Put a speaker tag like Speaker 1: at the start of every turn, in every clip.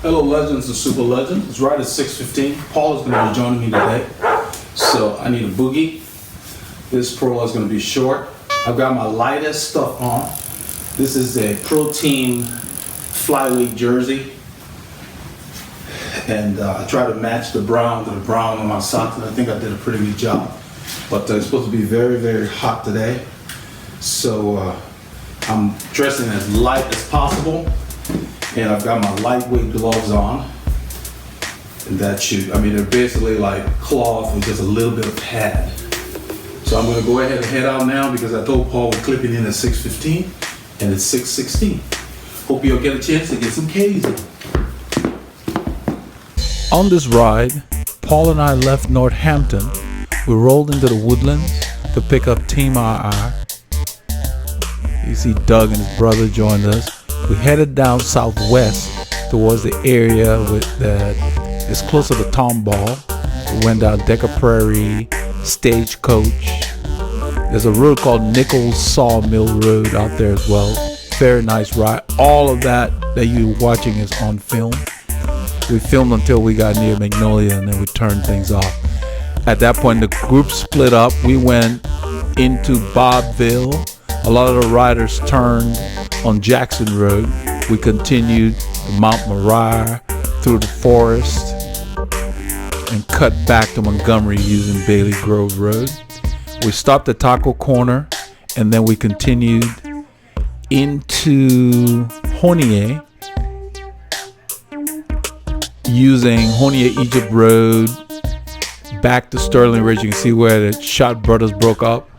Speaker 1: Hello legends and super legends. It's right at 6:15. Paul is going to be joining me today. So I need a boogie. This pro is going to be short. I've got my lightest stuff on. This is a protein flyweight jersey. And I try to match the brown to the brown on my socks, and I think I did a pretty good job. But it's supposed to be very, very hot today. So I'm dressing as light as possible. And I've got my lightweight gloves on. And that should, they're basically like cloth with just a little bit of pad. So I'm gonna go ahead and head out now because I told Paul we're clipping in at 6:15 and it's 6:16. Hope you'll get a chance to get some K's in.
Speaker 2: On this ride, Paul and I left Northampton. We rolled into the Woodlands to pick up Team RR. You see Doug and his brother joined us. We headed down southwest towards the area that is closer to Tomball. We went down Decker Prairie, Stagecoach. There's a road called Nichols Sawmill Road out there as well. Very nice ride. All of that you're watching is on film. We filmed until we got near Magnolia and then we turned things off. At that point, the group split up. We went into Bobville. A lot of the riders turned on Jackson Road. We continued to Mount Moriah through the forest and cut back to Montgomery using Bailey Grove Road. We stopped at Taco Corner and then we continued into Honier using Honier Egypt Road back to Sterling Ridge. You can see where the Shot Brothers broke up.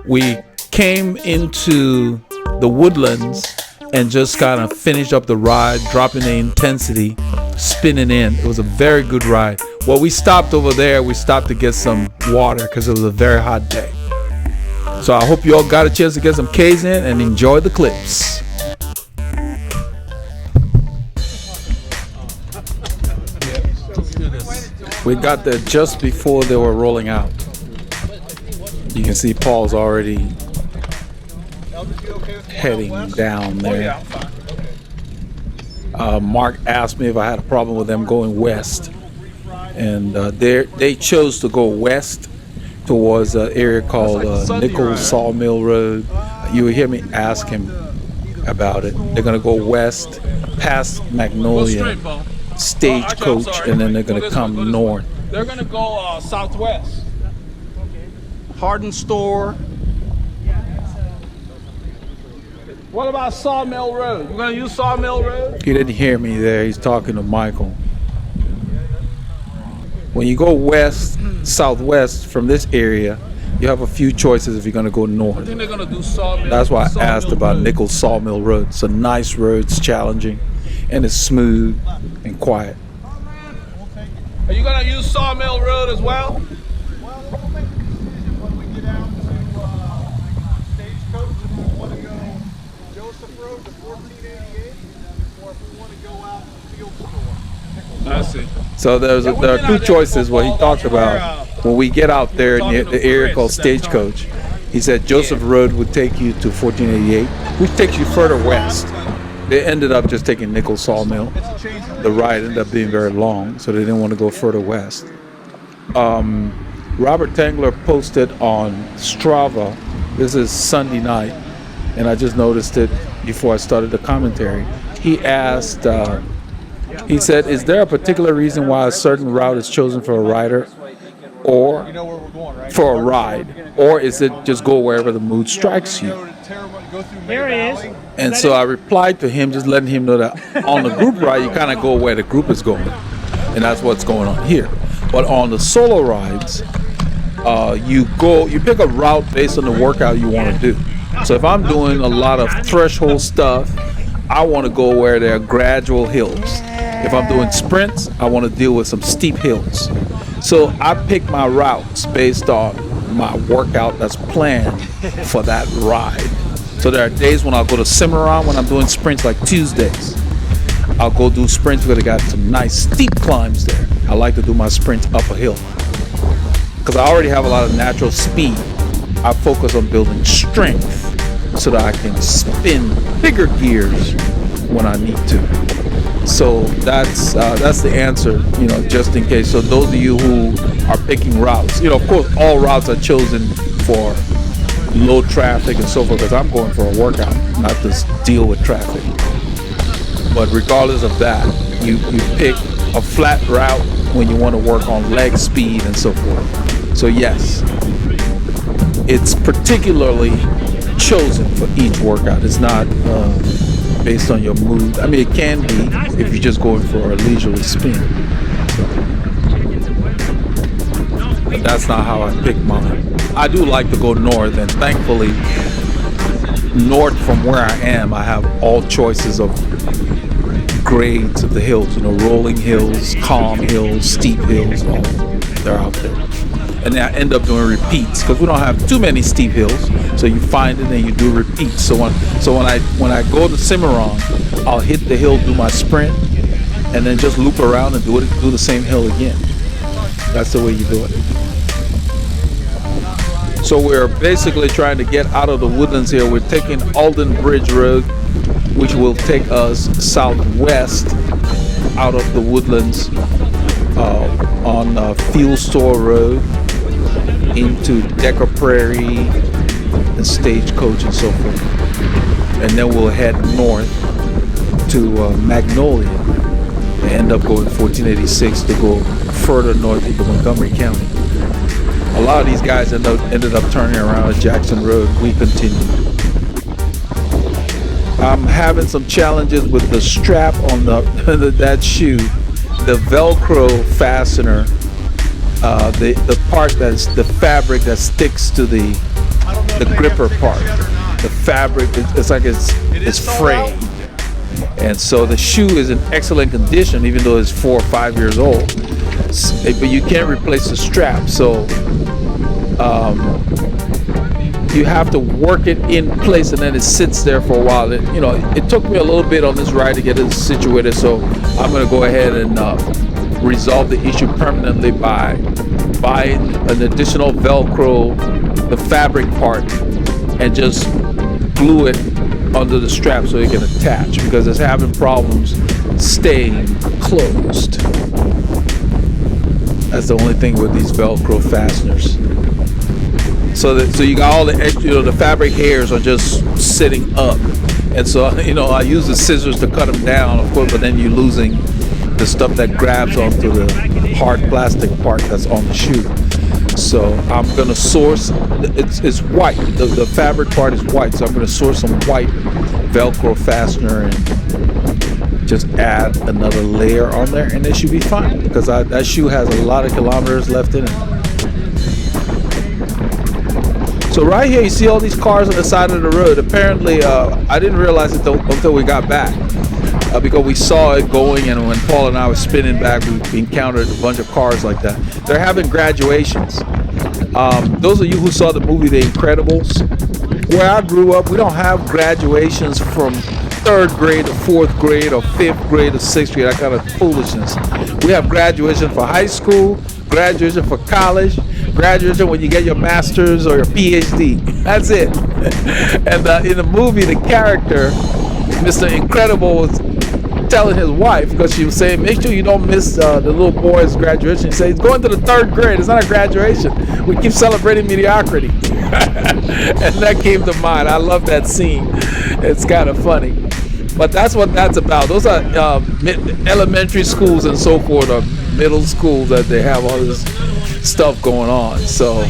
Speaker 2: We came into the Woodlands and just kind of finished up the ride, dropping the intensity, spinning in. It was a very good ride. Well, we stopped over there. We stopped to get some water because it was a very hot day. So I hope you all got a chance to get some K's in and enjoy the clips. We got there just before they were rolling out. You can see Paul's already heading down there. Mark asked me if I had a problem with them going west, and they chose to go west towards an area called Nichols Sawmill Road. You will hear me ask him about it. They're gonna go west past Magnolia, Stagecoach, and then they're gonna come north.
Speaker 3: They're gonna go southwest. Hardin Store. What about Sawmill Road? You're gonna use Sawmill Road?
Speaker 2: He didn't hear me there. He's talking to Michael. When you go west, southwest from this area, you have a few choices if you're gonna go north.
Speaker 3: I think they're gonna do Sawmill.
Speaker 2: That's why I asked about Nichols Sawmill Road. It's a nice road. It's challenging, and it's smooth and quiet.
Speaker 3: Are you gonna use Sawmill Road as well?
Speaker 4: Well, the whole thing is when we get out to Stagecoach, if we want to go Joseph Road to 1488, or if we want to go out to Field Store.
Speaker 3: I see.
Speaker 2: So there are two choices. What he talked about when we get out there in the area called Stagecoach. He said Joseph Road would take you to 1488, which takes you further west. They ended up just taking Nichols Sawmill. The ride ended up being very long, so they didn't want to go further west. Robert Tangler posted on Strava, this is Sunday night, and I just noticed it before I started the commentary. He asked, he said, is there a particular reason why a certain route is chosen for a rider or for a ride? Or is it just go wherever the mood strikes you?
Speaker 5: Here he is.
Speaker 2: And so I replied to him, just letting him know that on the group ride, you kind of go where the group is going. And that's what's going on here. But on the solo rides, you pick a route based on the workout you want to do. So if I'm doing a lot of threshold stuff, I want to go where there are gradual hills. If I'm doing sprints, I want to deal with some steep hills. So I pick my routes based on my workout that's planned for that ride. So there are days when I'll go to Cimarron when I'm doing sprints, like Tuesdays. I'll go do sprints because they got some nice steep climbs there. I like to do my sprints up a hill because I already have a lot of natural speed. I focus on building strength so that I can spin bigger gears when I need to. So that's the answer, just in case. So those of you who are picking routes, of course, all routes are chosen for low traffic and so forth, because I'm going for a workout, not to deal with traffic. But regardless of that, you pick a flat route when you want to work on leg speed and so forth. So yes, it's particularly chosen for each workout. It's not based on your mood. I mean, it can be if you're just going for a leisurely spin. But that's not how I pick mine. I do like to go north, and thankfully, north from where I am, I have all choices of grades of the hills, rolling hills, calm hills, steep hills, all they're out there. And then I end up doing repeats because we don't have too many steep hills, so you find it and you do repeats. So when I go to Cimarron, I'll hit the hill, do my sprint, and then just loop around and do the same hill again. That's the way you do it. So we're basically trying to get out of the woodlands here. We're taking Alden Bridge Road, which will take us southwest out of the woodlands on Field Store Road into Decker Prairie and Stagecoach and so forth. And then we'll head north to Magnolia and end up going 1486 to go further north into Montgomery County. A lot of these guys ended up turning around at Jackson Road. We continue. I'm having some challenges with the strap on that shoe, the Velcro fastener, the part that's the fabric that sticks to the gripper part. The fabric, it's like it's frayed, and so the shoe is in excellent condition, even though it's 4 or 5 years old. But you can't replace the strap, so you have to work it in place, and then it sits there for a while. It took me a little bit on this ride to get it situated, so I'm going to go ahead and resolve the issue permanently by buying an additional Velcro, the fabric part, and just glue it under the strap so it can attach, because it's having problems staying closed. That's the only thing with these Velcro fasteners. So you got all the extra, the fabric hairs are just sitting up, and so I use the scissors to cut them down, of course, but then you're losing the stuff that grabs onto the hard plastic part that's on the shoe. So I'm gonna source. It's white. The fabric part is white, so I'm gonna source some white Velcro fastener and just add another layer on there, and it should be fine, because that shoe has a lot of kilometers left in it. So right here, you see all these cars on the side of the road. Apparently, I didn't realize it until we got back, because we saw it going, and when Paul and I were spinning back, we encountered a bunch of cars like that. They're having graduations. Those of you who saw the movie The Incredibles, where I grew up, we don't have graduations from 3rd grade to 4th grade or 5th grade to 6th grade, that kind of foolishness. We have graduation for high school, graduation for college, graduation when you get your master's or your PhD. That's it. And in the movie, the character, Mr. Incredible, was telling his wife, because she was saying, make sure you don't miss the little boy's graduation. He said, he's going to the 3rd grade. It's not a graduation. We keep celebrating mediocrity. And that came to mind. I love that scene. It's kind of funny. But that's what that's about. Those are elementary schools and so forth, or middle schools, that they have all this stuff going on. So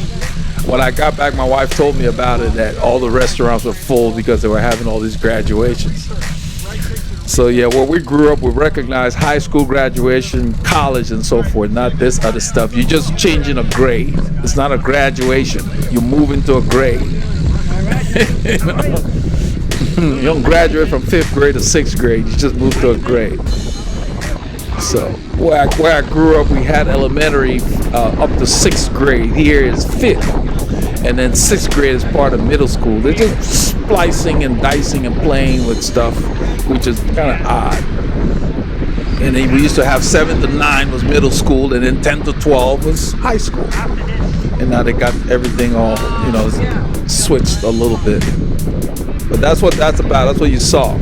Speaker 2: when I got back, my wife told me about it, that all the restaurants were full because they were having all these graduations. So yeah, where we grew up, we recognized high school graduation, college, and so forth, not this other stuff. You're just changing a grade. It's not a graduation. You move into a grade. You don't graduate from 5th grade to 6th grade. You just move to a grade. So where I grew up, we had elementary up to 6th grade. Here is 5th, and then 6th grade is part of middle school. They're just splicing and dicing and playing with stuff, which is kind of odd. And then we used to have 7 to 9 was middle school, and then 10 to 12 was high school. And now they got everything all, switched a little bit. But that's what that's about. That's what you saw.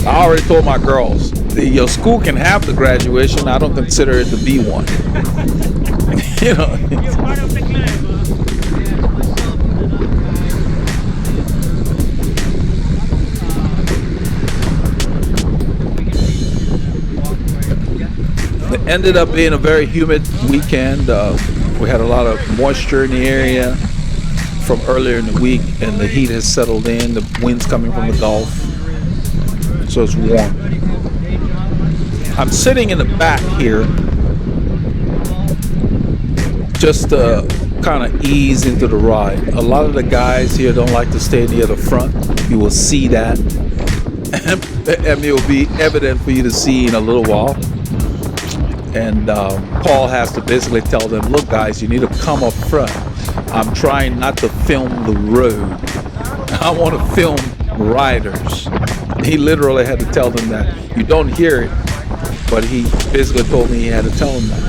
Speaker 2: I already told my girls, your school can have the graduation. I don't consider it to be one. You know. It ended up being a very humid weekend. We had a lot of moisture in the area from earlier in the week, and the heat has settled in. The wind's coming from the Gulf, so it's warm. I'm sitting in the back here just to kind of ease into the ride. A lot of the guys here don't like to stay near the front. You will see that, and it will be evident for you to see in a little while. And Paul has to basically tell them, look guys, you need to come up front. I'm trying not to film the road. I want to film riders. He literally had to tell them that. You don't hear it, but he basically told me he had to tell them that.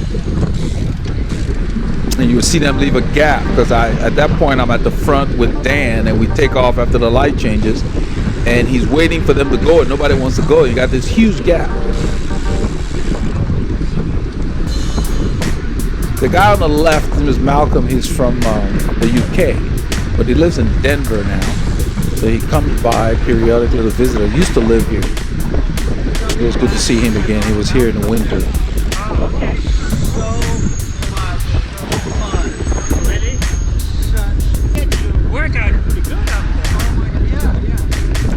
Speaker 2: And you would see them leave a gap, because at that point I'm at the front with Dan, and we take off after the light changes, and he's waiting for them to go, and nobody wants to go. You got this huge gap. The guy on the left is Malcolm. He's from the UK, but he lives in Denver now. So he comes by periodically to visit. He used to live here. It was good to see him again. He was here in the winter.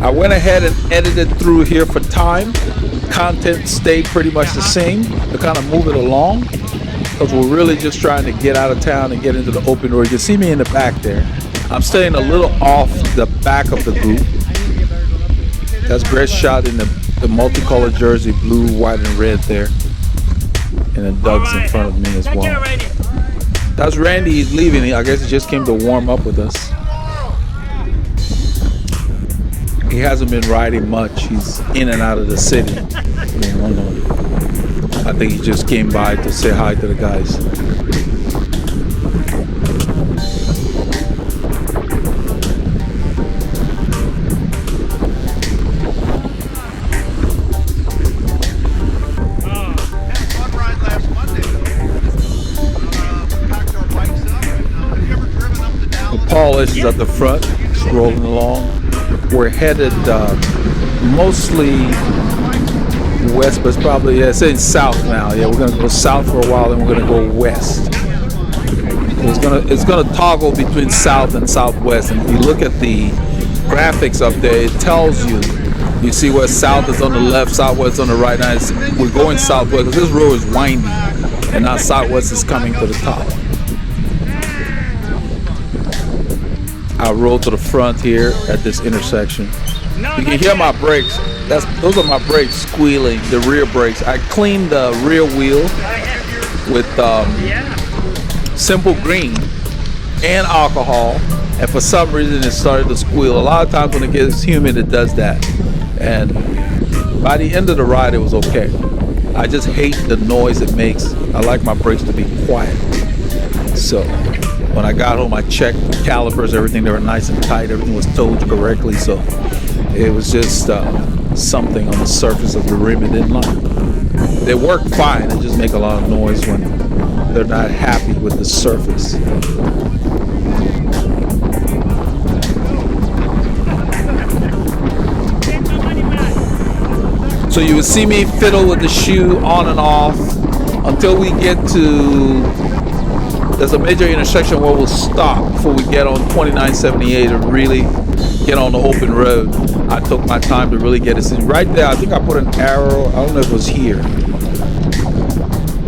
Speaker 2: I went ahead and edited through here for time. Content stayed pretty much the same to kind of move it along, because we're really just trying to get out of town and get into the open road. You can see me in the back there. I'm staying a little off the back of the group. That's Brett shot in the multicolored jersey, blue, white, and red there. And then Doug's in front of me as well. That's Randy. He's leaving. I guess he just came to warm up with us. He hasn't been riding much. He's in and out of the city. I think he just came by to say hi to the guys.
Speaker 4: Fun ride last Monday. Packed our bikes up. Have you ever driven up to Dallas?
Speaker 2: Paul is at the front, just rolling along. We're headed mostly west, but it's probably, yeah, it's in south now. Yeah, we're gonna go south for a while, then we're gonna go west. It's gonna toggle between south and southwest. And if you look at the graphics up there, it tells you. You see where south is on the left, southwest on the right. Now we're going southwest because this road is windy, and now southwest is coming to the top. I roll to the front here at this intersection. You can hear my brakes. Those are my brakes squealing, the rear brakes. I cleaned the rear wheel with Simple Green and alcohol, and for some reason it started to squeal. A lot of times when it gets humid, it does that. And by the end of the ride, it was okay. I just hate the noise it makes. I like my brakes to be quiet. So when I got home, I checked the calipers, everything, they were nice and tight, everything was towed correctly. So it was just something on the surface of the rim it didn't like. They work fine, they just make a lot of noise when they're not happy with the surface. So you would see me fiddle with the shoe on and off until we get to, there's a major intersection where we'll stop before we get on 2978 and really get on the open road. I took my time to really get it. Right there, I think I put an arrow, I don't know if it was here.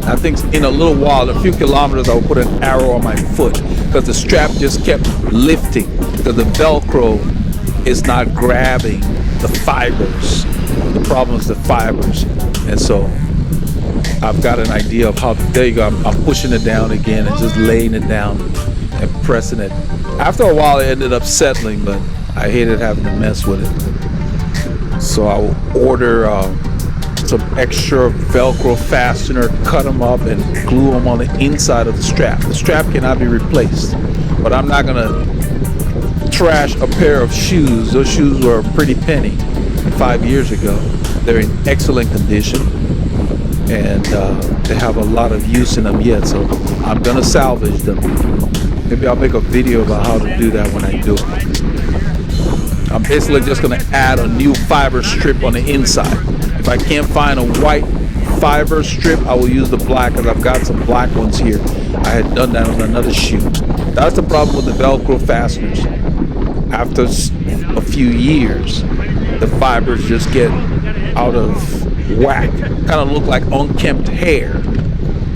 Speaker 2: I think in a little while, a few kilometers, I will put an arrow on my foot because the strap just kept lifting because the Velcro is not grabbing the fibers. The problem is the fibers. And so I've got an idea of how, there you go, I'm pushing it down again and just laying it down and pressing it. After a while, it ended up settling, but I hated having to mess with it. So I will order some extra Velcro fastener, cut them up and glue them on the inside of the strap. The strap cannot be replaced, but I'm not gonna trash a pair of shoes. Those shoes were a pretty penny. 5 years ago. They're in excellent condition, and they have a lot of use in them yet, so I'm gonna salvage them. Maybe I'll make a video about how to do that when I do it. I'm basically just gonna add a new fiber strip on the inside. If I can't find a white fiber strip, I will use the black, because I've got some black ones here. I had done that on another shoe. That's the problem with the Velcro fasteners. After a few years, the fibers just get out of whack, kind of look like unkempt hair,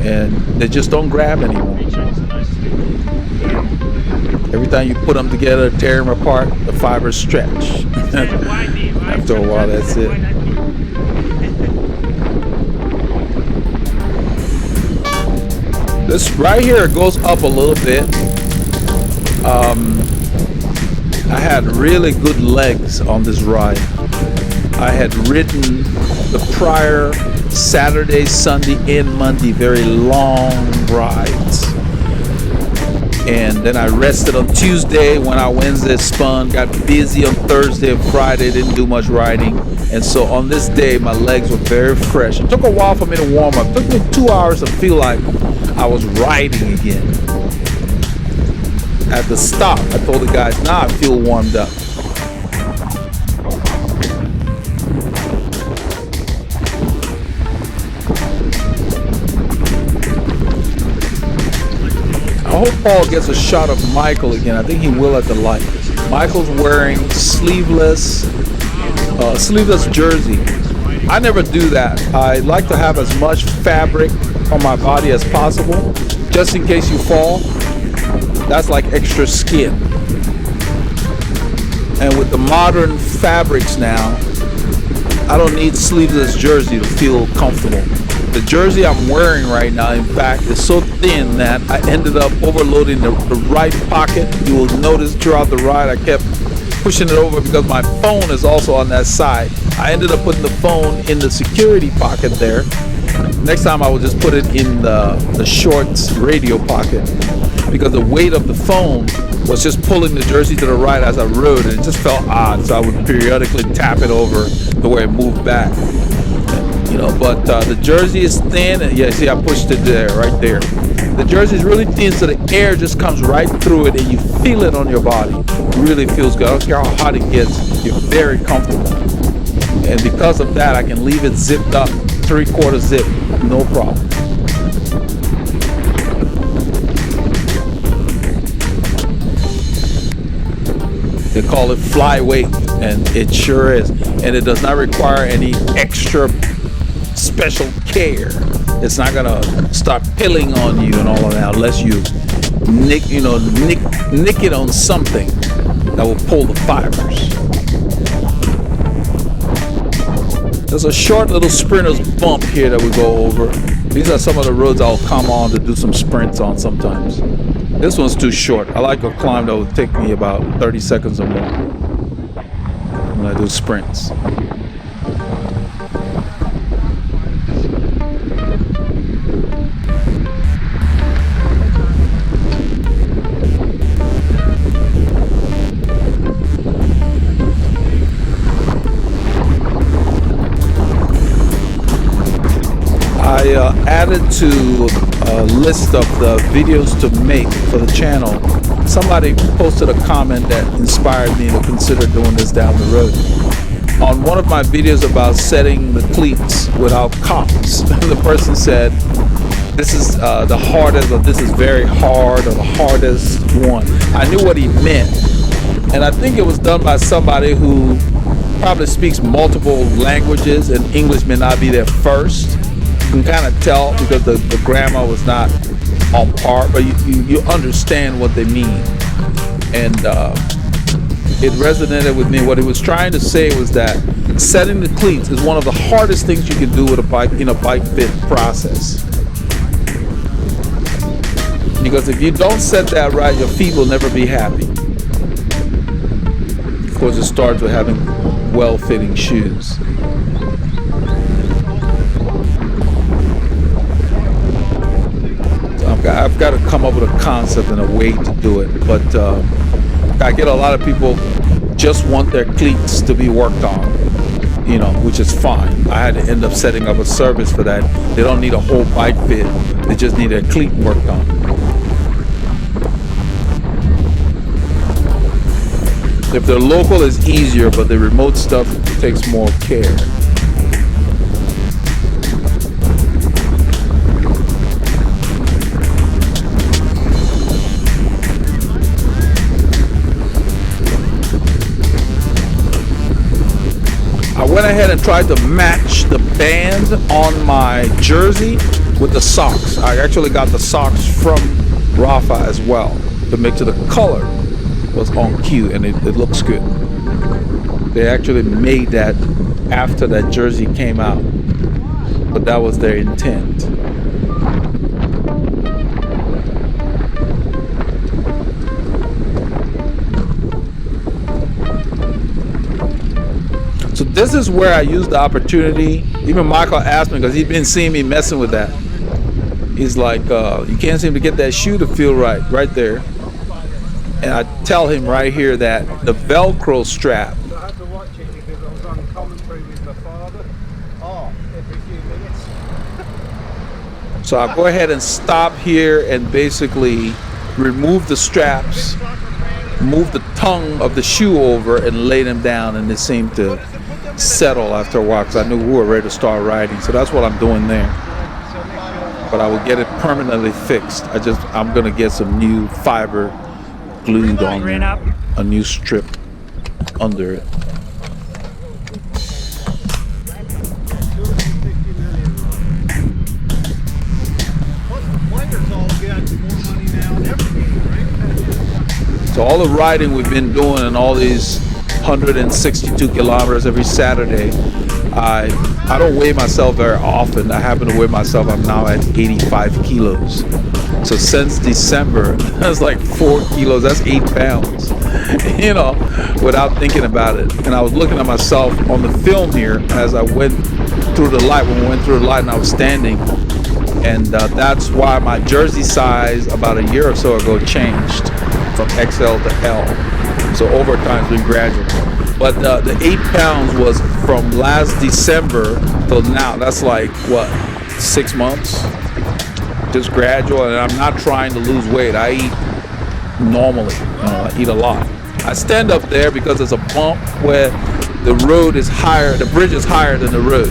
Speaker 2: and they just don't grab anymore. Every time you put them together, tear them apart, the fibers stretch. After a while, that's it. This right here goes up a little bit. I had really good legs on this ride. I had ridden the prior Saturday, Sunday, and Monday, very long rides. And then I rested on Tuesday, went out Wednesday, spun, got busy on Thursday and Friday, didn't do much riding. And so on this day, my legs were very fresh. It took a while for me to warm up. It took me 2 hours to feel like I was riding again. At the stop, I told the guys, now I feel warmed up. I hope Paul gets a shot of Michael again. I think he will at the light. Michael's wearing sleeveless jersey. I never do that. I like to have as much fabric on my body as possible, just in case you fall. That's like extra skin. And with the modern fabrics now, I don't need sleeveless jersey to feel comfortable. The jersey I'm wearing right now, in fact, is so thin that I ended up overloading the right pocket. You will notice throughout the ride I kept pushing it over because my phone is also on that side. I ended up putting the phone in the security pocket there. Next time I will just put it in the shorts radio pocket, because the weight of the phone was just pulling the jersey to the right as I rode, and it just felt odd, so I would periodically tap it over the way it moved back. You know, but the jersey is thin, and yeah, see, I pushed it there, right there. The jersey is really thin, so the air just comes right through it, and you feel it on your body. It really feels good. I don't care how hot it gets, you're very comfortable. And because of that, I can leave it zipped up, 3/4 zip, no problem. They call it flyweight, and it sure is. And it does not require any extra special care. It's not gonna start pilling on you and all of that unless you nick it on something that will pull the fibers. There's a short little sprinter's bump here that we go over. These are some of the roads I'll come on to do some sprints on sometimes. This one's too short. I like a climb that would take me about 30 seconds or more when I do sprints. I added to a list of the videos to make for the channel. Somebody posted a comment that inspired me to consider doing this down the road. On one of my videos about setting the cleats without cocks, the person said, this is the hardest, or this is very hard, or the hardest one. I knew what he meant. And I think it was done by somebody who probably speaks multiple languages, and English may not be their first. You can kind of tell because the grammar was not on par, but you understand what they mean. And it resonated with me. What he was trying to say was that setting the cleats is one of the hardest things you can do with a bike in a bike fit process. Because if you don't set that right, your feet will never be happy. Of course, it starts with having well-fitting shoes. I've got to come up with a concept and a way to do it, but I get a lot of people just want their cleats to be worked on. you know, which is fine. I had to end up setting up a service for that. They don't need a whole bike fit. They just need a cleat worked on. If they're local, it's easier, but the remote stuff takes more care. I went ahead and tried to match the band on my jersey with the socks. I actually got the socks from Rafa as well to make sure the color was on cue, and it looks good. They actually made that after that jersey came out, but that was their intent. So this is where I used the opportunity. Even Michael asked me, because he's been seeing me messing with that. He's like, you can't seem to get that shoe to feel right there. And I tell him right here that the Velcro strap.
Speaker 4: I had to watch it because I was on commentary with my father. Oh, every few minutes.
Speaker 2: So I go ahead and stop here and basically remove the straps, move the tongue of the shoe over, and lay them down, and they seem to settle after a while because I knew we were ready to start riding. So that's what I'm doing there. But I will get it permanently fixed. I'm gonna get some new fiber glued on there, a new strip under it. So all the riding we've been doing and all these 162 kilometers every Saturday, I don't weigh myself very often. I happen to weigh myself, I'm now at 85 kilos. So since December, that's like 4 kilos, that's 8 pounds, you know, without thinking about it. And I was looking at myself on the film here as I went through the light, when we went through the light and I was standing. And that's why my jersey size about a year or so ago changed from XL to L. So over time it's been gradual. But the 8 pounds was from last December till now. That's like, what, 6 months? Just gradual, and I'm not trying to lose weight. I eat normally, I eat a lot. I stand up there because there's a bump where the road is higher, the bridge is higher than the road.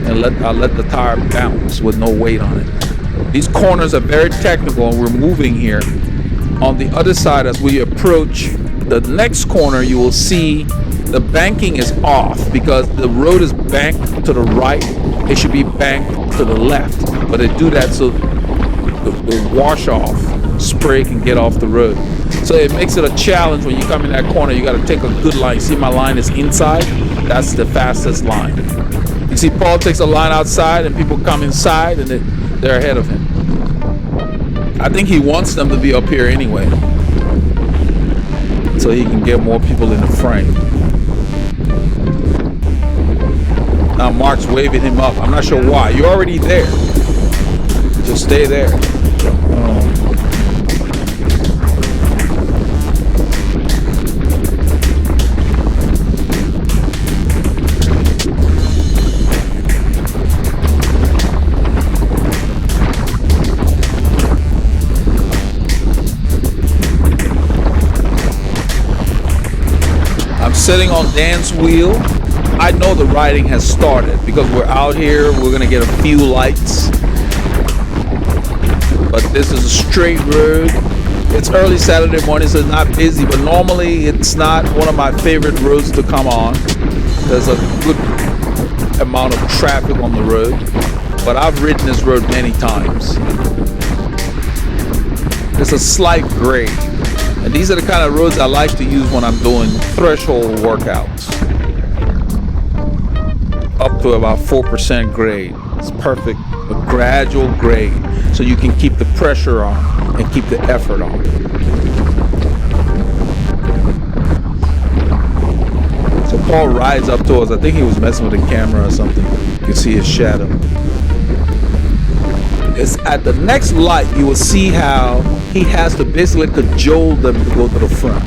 Speaker 2: And I let the tire bounce with no weight on it. These corners are very technical, and we're moving here. On the other side, as we approach the next corner, you will see the banking is off because the road is banked to the right. It should be banked to the left, but they do that so the wash off spray can get off the road. So it makes it a challenge when you come in that corner. You got to take a good line. See, my line is inside. That's the fastest line. You see, Paul takes a line outside, and people come inside, and they're ahead of him. I think he wants them to be up here anyway, so he can get more people in the frame. Now Mark's waving him up. I'm not sure why. You're already there. Just stay there. I'm sitting on Dan's wheel. I know the riding has started because we're out here. We're gonna get a few lights, but this is a straight road. It's early Saturday morning, so it's not busy, but normally it's not one of my favorite roads to come on. There's a good amount of traffic on the road, but I've ridden this road many times. It's a slight grade, and these are the kind of roads I like to use when I'm doing threshold workouts. Up to about 4% grade. It's perfect, a gradual grade, so you can keep the pressure on and keep the effort on. So Paul rides up to us. I think he was messing with the camera or something. You can see his shadow. It's at the next light you will see how he has to basically cajole them to go to the front.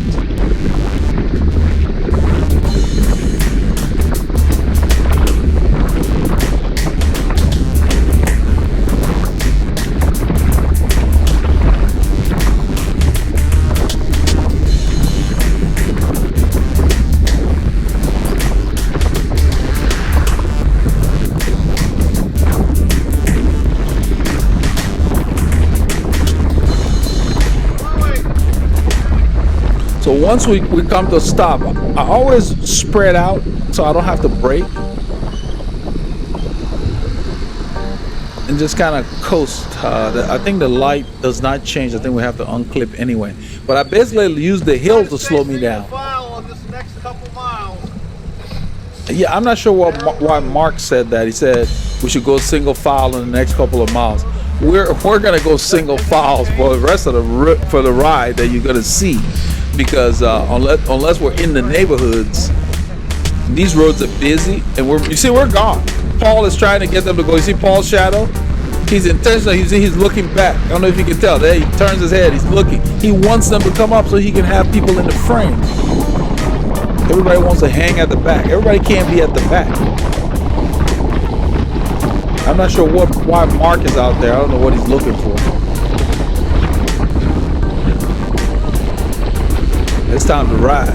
Speaker 2: So once we come to a stop, I always spread out so I don't have to brake. And just kind of coast. I think the light does not change. I think we have to unclip anyway. But I basically use the hill to slow me down.
Speaker 4: On this next couple miles.
Speaker 2: Yeah, I'm not sure why Mark said that. He said we should go single file in the next couple of miles. We're gonna go single files for the rest of the ride that you're gonna see, because unless we're in the neighborhoods, these roads are busy, and we're gone. Paul is trying to get them to go. You see Paul's shadow? He's intentional. He's looking back. I don't know if you can tell. There he turns his head. He's looking. He wants them to come up so he can have people in the frame. Everybody wants to hang at the back. Everybody can't be at the back. I'm not sure why Mark is out there. I don't know what he's looking for. It's time to ride.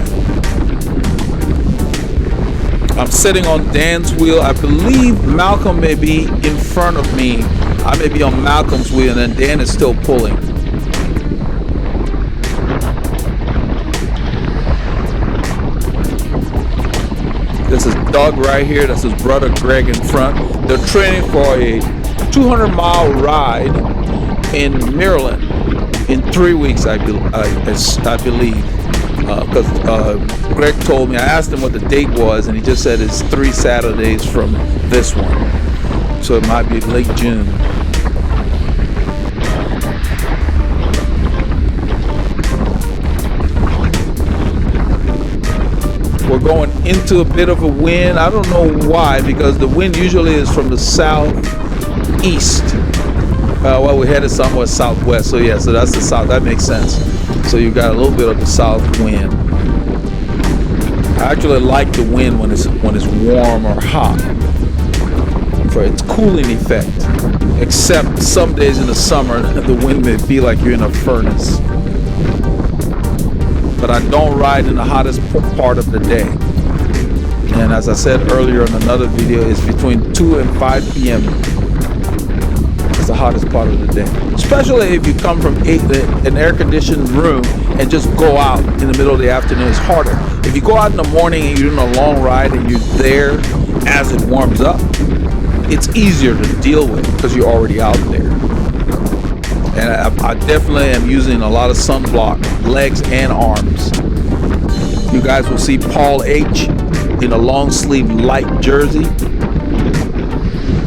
Speaker 2: I'm sitting on Dan's wheel. I believe Malcolm may be in front of me. I may be on Malcolm's wheel, and then Dan is still pulling. This is Doug right here. That's his brother Greg in front. They're training for a 200-mile ride in Maryland in 3 weeks, I believe. Because Greg told me, I asked him what the date was, and he just said it's 3 Saturdays from this one. So it might be late June. We're going into a bit of a wind. I don't know why, because the wind usually is from the southeast. Well, we're headed somewhere southwest. So yeah, so that's the south. That makes sense. So you got a little bit of the south wind. I actually like the wind when it's warm or hot for its cooling effect. Except some days in the summer, the wind may feel like you're in a furnace. But I don't ride in the hottest part of the day. And as I said earlier in another video, it's between 2 and 5 p.m. It's the hottest part of the day. Especially if you come from an air-conditioned room and just go out in the middle of the afternoon, it's harder. If you go out in the morning and you're doing a long ride and you're there as it warms up, it's easier to deal with because you're already out there. And I definitely am using a lot of sunblock, legs and arms. You guys will see Paul H. in a long sleeve light jersey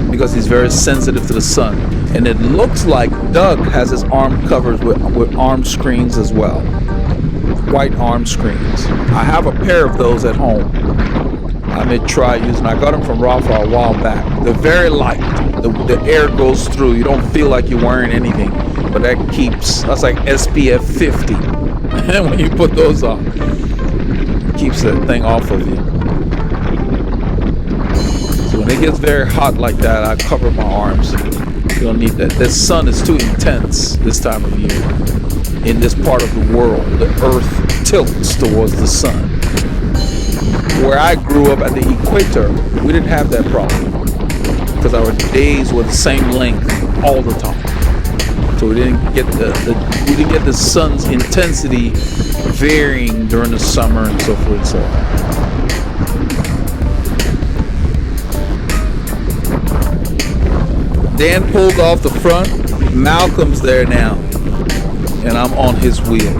Speaker 2: because he's very sensitive to the sun. And it looks like Doug has his arm covered with arm screens as well. White arm screens. I have a pair of those at home. I may try using. I got them from Rafa a while back. They're very light. The air goes through. You don't feel like you're wearing anything. But that's like SPF 50. And when you put those on, it keeps that thing off of you. So when it gets very hot like that, I cover my arms. You don't need that. The sun is too intense this time of year. In this part of the world, the earth tilts towards the sun. Where I grew up at the equator, we didn't have that problem because our days were the same length all the time. So we didn't get the sun's intensity varying during the summer and so forth and so on. Dan pulled off the front. Malcolm's there now, and I'm on his wheel.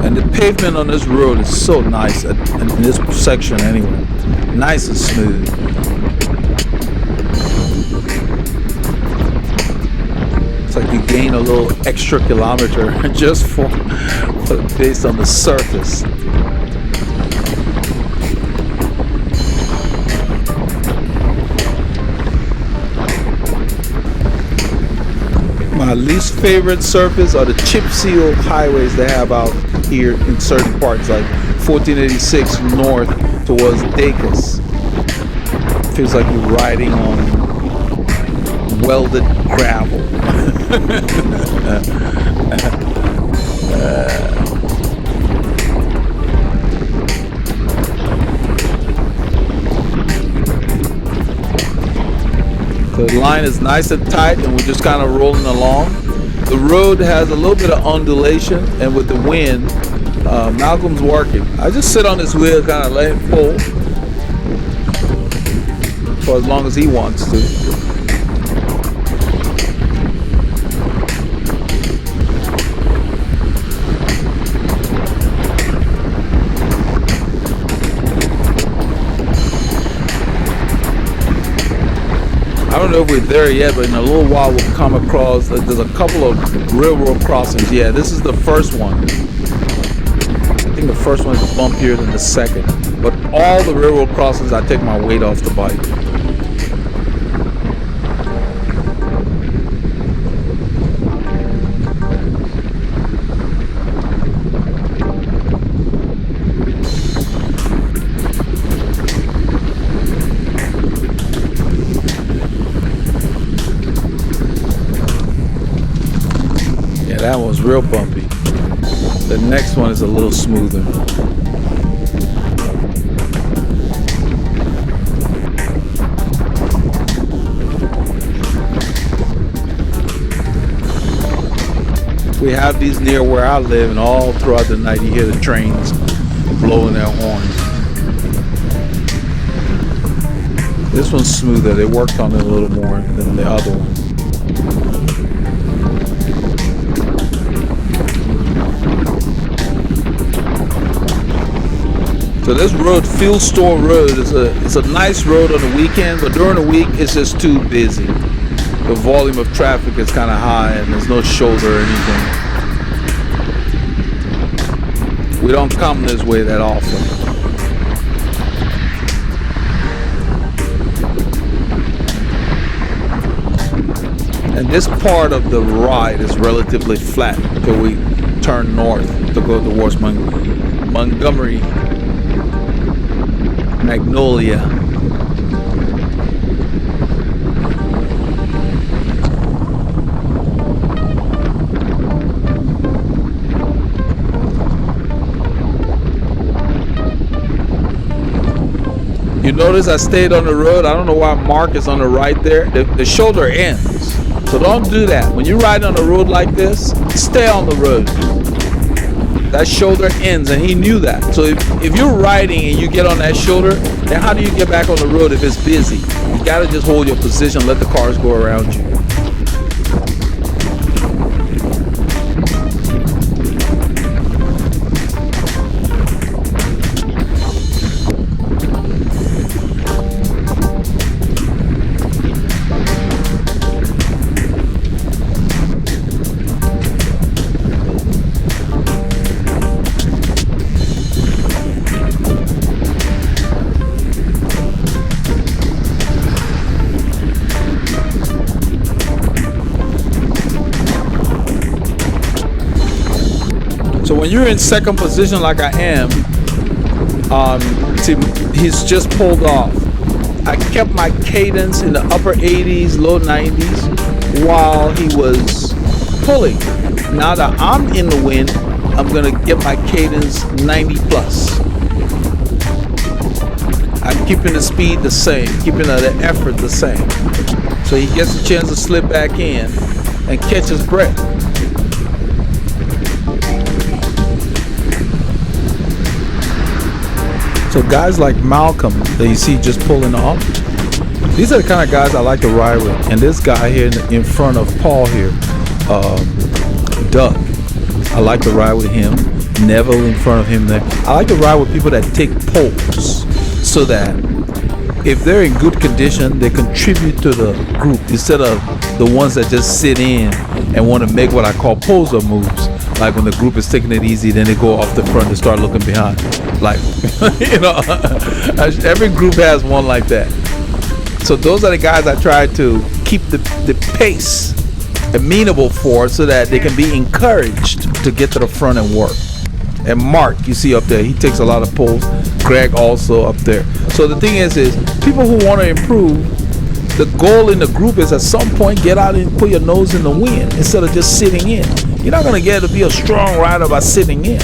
Speaker 2: And the pavement on this road is so nice, in this section anyway. Nice and smooth. It's like you gain a little extra kilometer just based on the surface. My least favorite surface are the chip seal highways they have out here in certain parts, like 1486 north towards Dacus. Feels like you're riding on welded gravel. The line is nice and tight, and we're just kind of rolling along. The road has a little bit of undulation, and with the wind, Malcolm's working. I just sit on his wheel, kind of let him pull for as long as he wants to. I don't know if we're there yet, but in a little while we'll come across, there's a couple of railroad crossings. Yeah, this is the first one. I think the first one is bumpier than the second. But all the railroad crossings, I take my weight off the bike. That was real bumpy. The next one is a little smoother. We have these near where I live, and all throughout the night you hear the trains blowing their horns. This one's smoother. They worked on it a little more than the other one. So this road, Fuel Store Road, it's a nice road on the weekend, but during the week it's just too busy. The volume of traffic is kind of high, and there's no shoulder or anything. We don't come this way that often. And this part of the ride is relatively flat until we turn north to go towards Montgomery, Magnolia. You notice I stayed on the road. I don't know why Mark is on the right there. The shoulder ends. So don't do that. When you ride on a road like this, stay on the road. That shoulder ends, and he knew that. So if you're riding and you get on that shoulder, then how do you get back on the road if it's busy? You gotta just hold your position, let the cars go around you. So when you're in second position like I am, see, he's just pulled off. I kept my cadence in the upper 80s, low 90s while he was pulling. Now that I'm in the wind, I'm gonna get my cadence 90 plus. I'm keeping the speed the same, keeping the effort the same. So he gets a chance to slip back in and catch his breath. So guys like Malcolm that you see just pulling off, these are the kind of guys I like to ride with. And this guy here in front of Paul here, Doug, I like to ride with him. Neville in front of him there. I like to ride with people that take poles, so that if they're in good condition, they contribute to the group instead of the ones that just sit in and want to make what I call poser moves. Like when the group is taking it easy, then they go off the front and start looking behind. Like, you know, every group has one like that. So those are the guys I try to keep the pace amenable for, so that they can be encouraged to get to the front and work. And Mark, you see up there, he takes a lot of pulls. Greg also up there. So the thing is people who want to improve, the goal in the group is at some point get out and put your nose in the wind instead of just sitting in. You're not going to get to be a strong rider by sitting in.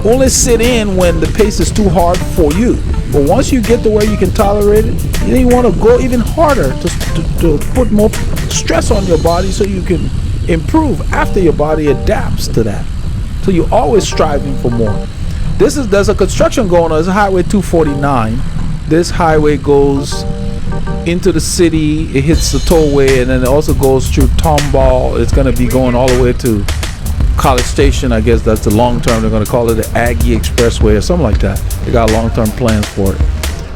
Speaker 2: only sit in when the pace is too hard for you. But once you get to where you can tolerate it, then you want to go even harder to put more stress on your body so you can improve after your body adapts to that. So you're always striving for more. There's a construction going on. It's Highway 249. This highway goes into the city. It hits the tollway, and then it also goes through Tomball. It's going to be going all the way to College Station. I guess that's the long term. They're going to call it the Aggie Expressway or something like that. They got long-term plans for it.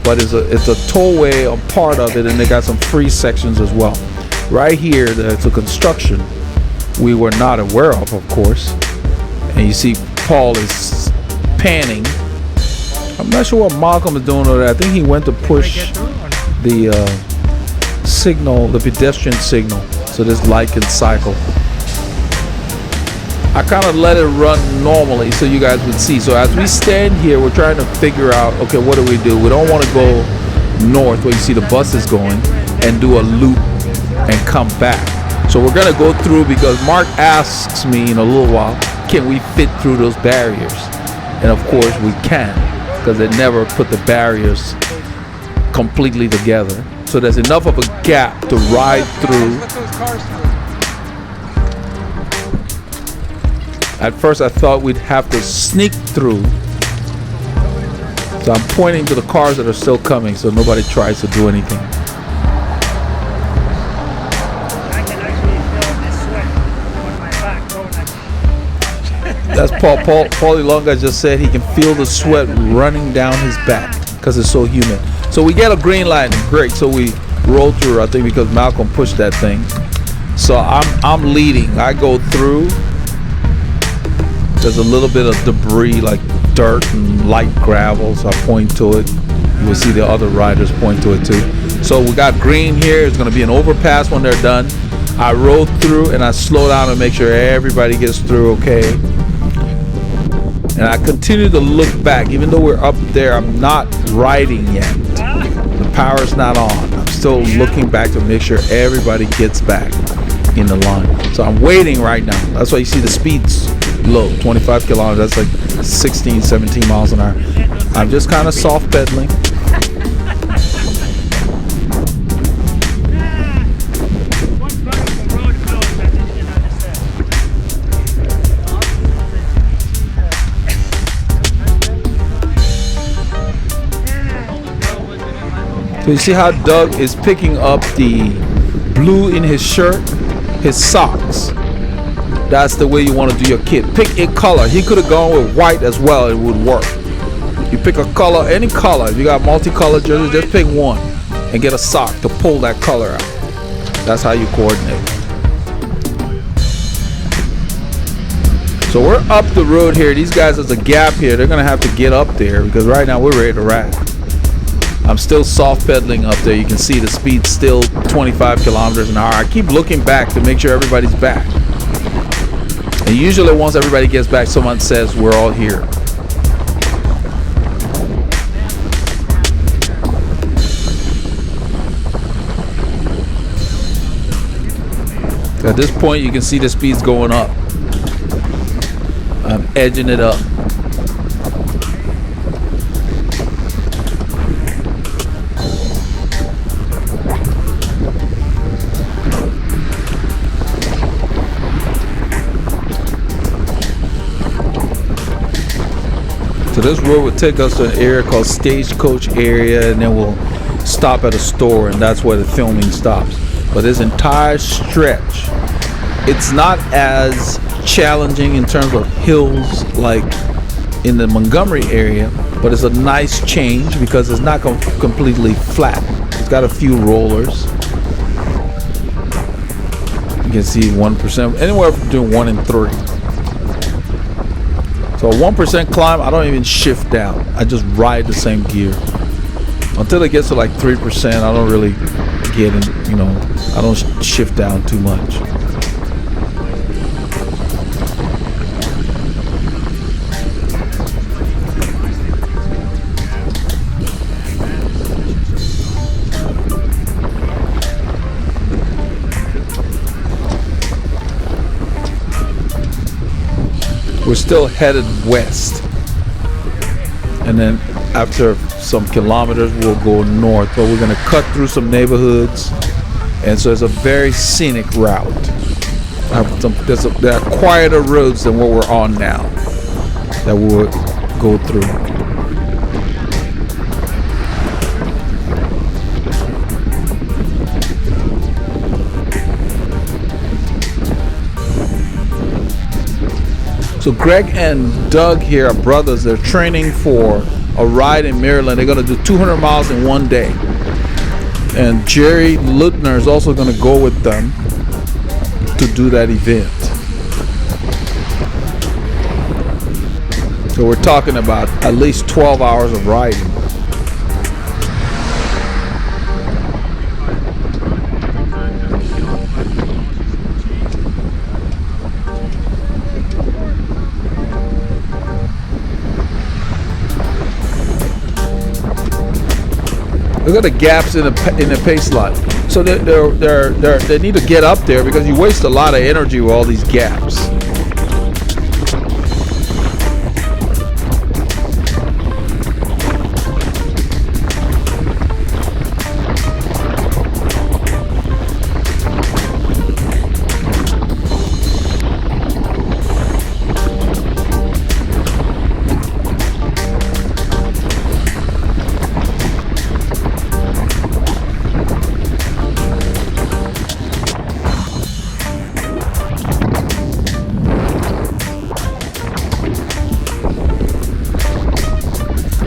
Speaker 2: But it's a tollway, a part of it, and they got some free sections as well. Right here, there's a construction we were not aware of course. And you see Paul is panning. I'm not sure what Malcolm is doing over there. I think he went to push the signal, the pedestrian signal, so this light can cycle. I kind of let it run normally so you guys would see. So as we stand here, we're trying to figure out, okay, what do? We don't want to go north where you see the bus is going and do a loop and come back. So we're gonna go through, because Mark asks me in a little while, can we fit through those barriers? And of course we can, because they never put the barriers completely together. So there's enough of a gap to ride through. At first I thought we'd have to sneak through. So I'm pointing to the cars that are still coming so nobody tries to do anything. That's Paulie Longa just said he can feel the sweat running down his back because it's so humid. So we get a green light, great. So we roll through, I think, because Malcolm pushed that thing. So I'm leading. I go through. There's a little bit of debris like dirt and light gravel, so I point to it. You will see the other riders point to it too. So we got green here. It's going to be an overpass when they're done. I roll through and I slow down to make sure everybody gets through okay. And I continue to look back. Even though we're up there, I'm not riding yet. The power's not on. I'm still looking back to make sure everybody gets back in the line. So I'm waiting right now. That's why you see the speeds low, 25 kilometers. That's like 16, 17 miles an hour. I'm just kind of soft pedaling. So you see how Doug is picking up the blue in his shirt, his socks. That's the way you want to do your kit. Pick a color. He could have gone with white as well. It would work. You pick a color, any color. If you got multicolored jerseys, just pick one and get a sock to pull that color out. That's how you coordinate. So we're up the road here. These guys, there's a gap here. They're going to have to get up there because right now we're ready to ride. I'm still soft pedaling up there. You can see the speed's still 25 kilometers an hour. I keep looking back to make sure everybody's back. And usually once everybody gets back, someone says we're all here. At this point, you can see the speed's going up. I'm edging it up. So this road would take us to an area called Stagecoach area, and then we'll stop at a store, and that's where the filming stops. But this entire stretch, it's not as challenging in terms of hills like in the Montgomery area, but it's a nice change because it's not completely flat. It's got a few rollers. You can see 1%, anywhere between 1 and 3. So a 1% climb, I don't even shift down. I just ride the same gear. Until it gets to like 3%, I don't really get in, you know, I don't shift down too much. We're still headed west. and then after some kilometers we'll go north, but we're going to cut through some neighborhoods, and so it's a very scenic route. There are quieter roads than what we're on now that we'll go through. So Greg and Doug here are brothers. They're training for a ride in Maryland. They're going to do 200 miles in one day. And Jerry Lutner is also going to go with them to do that event. So we're talking about at least 12 hours of riding. Look at the gaps in the pace line. So they need to get up there because you waste a lot of energy with all these gaps.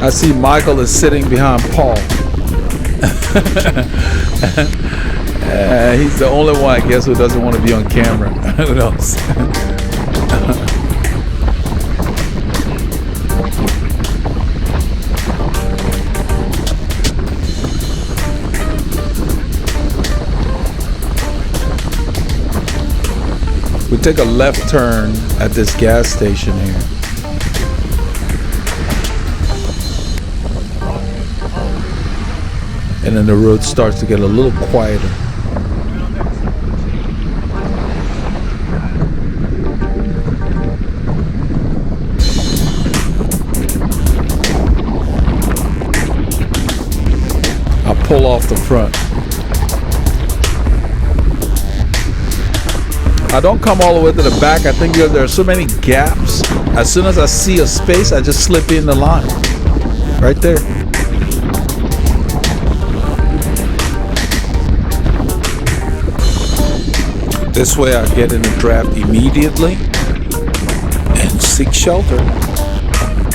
Speaker 2: I see Michael is sitting behind Paul. He's the only one, I guess, who doesn't want to be on camera. Who knows? We take a left turn at this gas station here. And then the road starts to get a little quieter. I'll pull off the front. I don't come all the way to the back. I think because there are so many gaps. As soon as I see a space, I just slip in the line. Right there. This way I get in the draft immediately and seek shelter.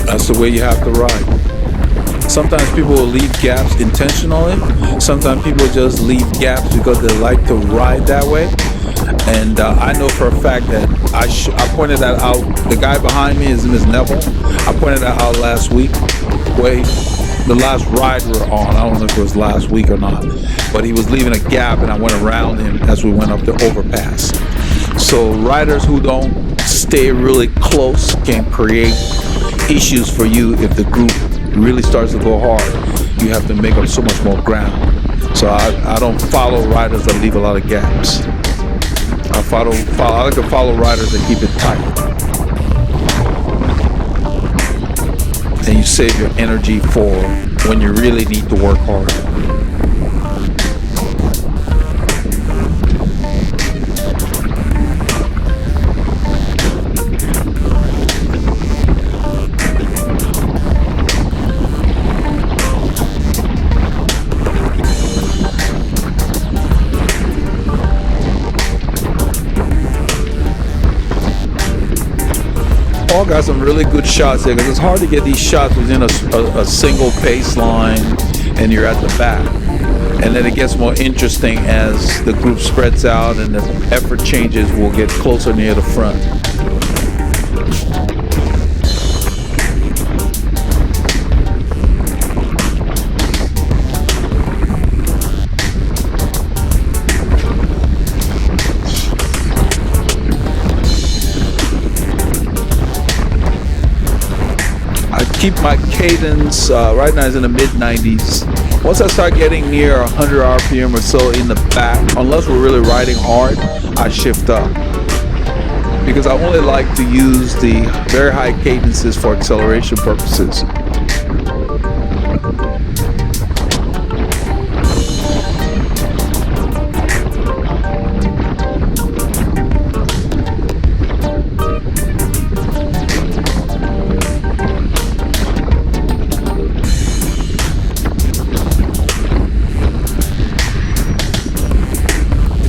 Speaker 2: That's the way you have to ride. Sometimes people will leave gaps intentionally. Sometimes people just leave gaps because they like to ride that way. And I know for a fact that I pointed that out. The guy behind me is Ms. Neville. I pointed that out last week. The last ride we were on, I don't know if it was last week or not, but he was leaving a gap and I went around him as we went up the overpass. So riders who don't stay really close can create issues for you. If the group really starts to go hard, you have to make up so much more ground. So I don't follow riders that leave a lot of gaps. I like to follow riders that keep it tight. And you save your energy for when you really need to work hard. Paul got some really good shots there because it's hard to get these shots within a single pace line and you're at the back. And then it gets more interesting as the group spreads out and the effort changes. Will get closer near the front. Keep my cadence right now is in the mid 90s. Once I start getting near 100 RPM or so in the back, unless we're really riding hard, I shift up. Because I only like to use the very high cadences for acceleration purposes.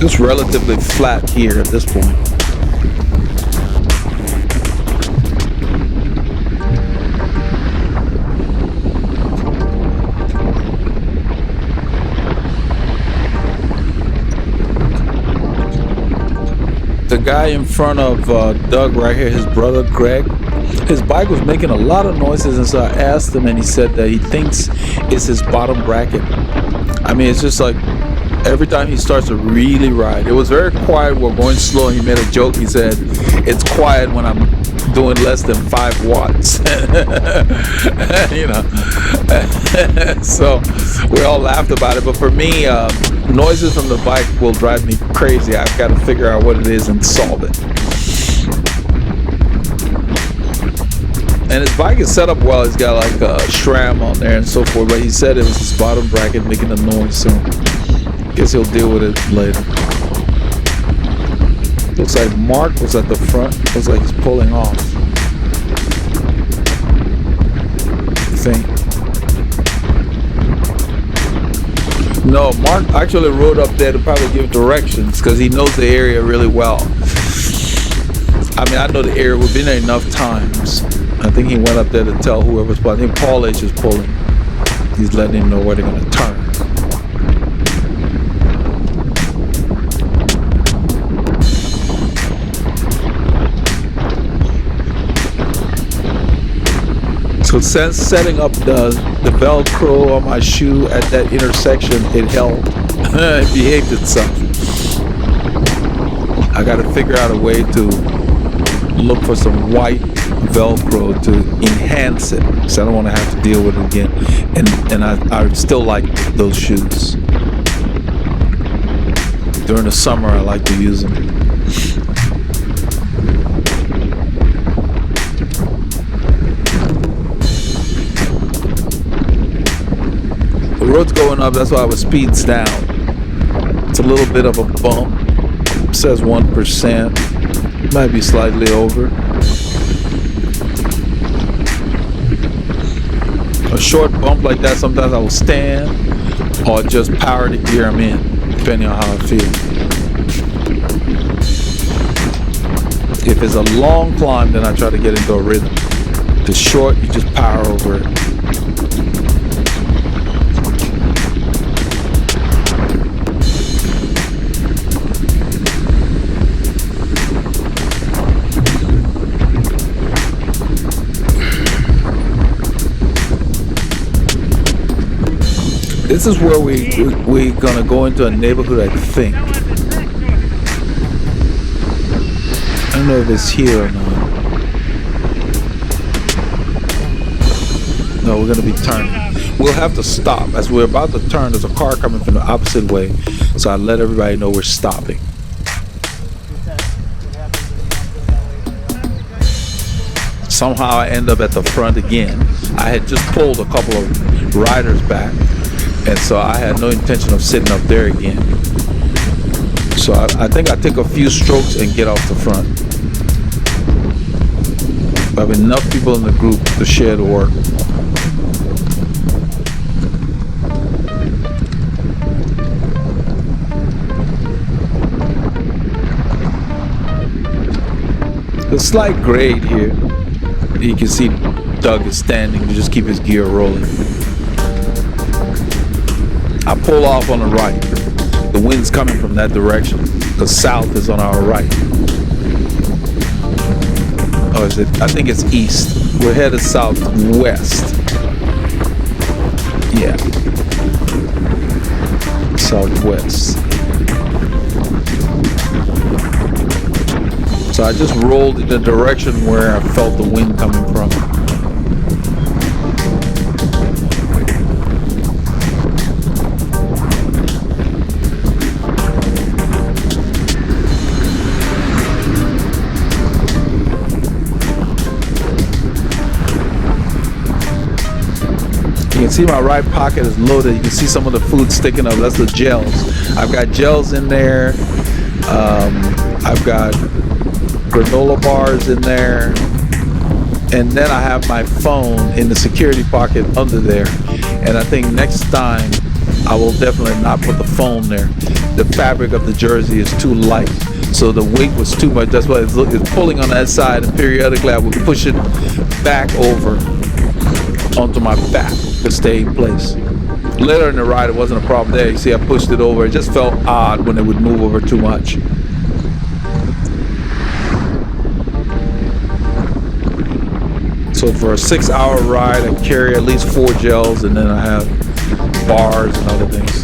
Speaker 2: Just relatively flat here at this point. The guy in front of Doug right here, his brother Greg, his bike was making a lot of noises, and so I asked him, and he said that he thinks it's his bottom bracket. I mean, it's just like every time he starts to really ride. It was very quiet while going slow. He made a joke. He said, "It's quiet when I'm doing less than 5 watts." You know. So we all laughed about it. But for me, noises from the bike will drive me crazy. I've got to figure out what it is and solve it. And his bike is set up well. He's got like a SRAM on there and so forth. But he said it was his bottom bracket making a noise. So guess he'll deal with it later. Looks like Mark was at the front. Looks like he's pulling off. I think. No, Mark actually rode up there to probably give directions because he knows the area really well. I mean, I know the area. We've been there enough times. I think he went up there to tell whoever's pulling. I think Paul H is pulling. He's letting him know where they're going to turn. So since setting up the Velcro on my shoe at that intersection, it held. It behaved itself. I got to figure out a way to look for some white Velcro to enhance it, because I don't want to have to deal with it again. And I still like those shoes. During the summer, I like to use them. The road's going up, that's why I was speeds down. It's a little bit of a bump. It says 1%. Might be slightly over. A short bump like that, sometimes I will stand or just power the gear I'm in, depending on how I feel. If it's a long climb, then I try to get into a rhythm. If it's short, you just power over it. This is where we're gonna go into a neighborhood, I think. I don't know if it's here or not. No, we're gonna be turning. We'll have to stop. As we're about to turn, there's a car coming from the opposite way. So I let everybody know we're stopping. Somehow I end up at the front again. I had just pulled a couple of riders back. And so I had no intention of sitting up there again. So I think I take a few strokes and get off the front. I have enough people in the group to share the work. A slight grade here. You can see Doug is standing to just keep his gear rolling. I pull off on the right. The wind's coming from that direction. The south is on our right. Oh, is it? I think it's east. We're headed southwest. Yeah. Southwest. So I just rolled in the direction where I felt the wind coming from. You can see my right pocket is loaded. You can see some of the food sticking up. That's the gels. I've got gels in there. I've got granola bars in there. And then I have my phone in the security pocket under there. And I think next time I will definitely not put the foam there. The fabric of the jersey is too light, so the weight was too much. That's why it's pulling on that side, and periodically I would push it back over onto my back to stay in place. Later in the ride, it wasn't a problem there. You see, I pushed it over. It just felt odd when it would move over too much. So for a 6-hour ride, I carry at least 4 gels, and then I have bars and other things.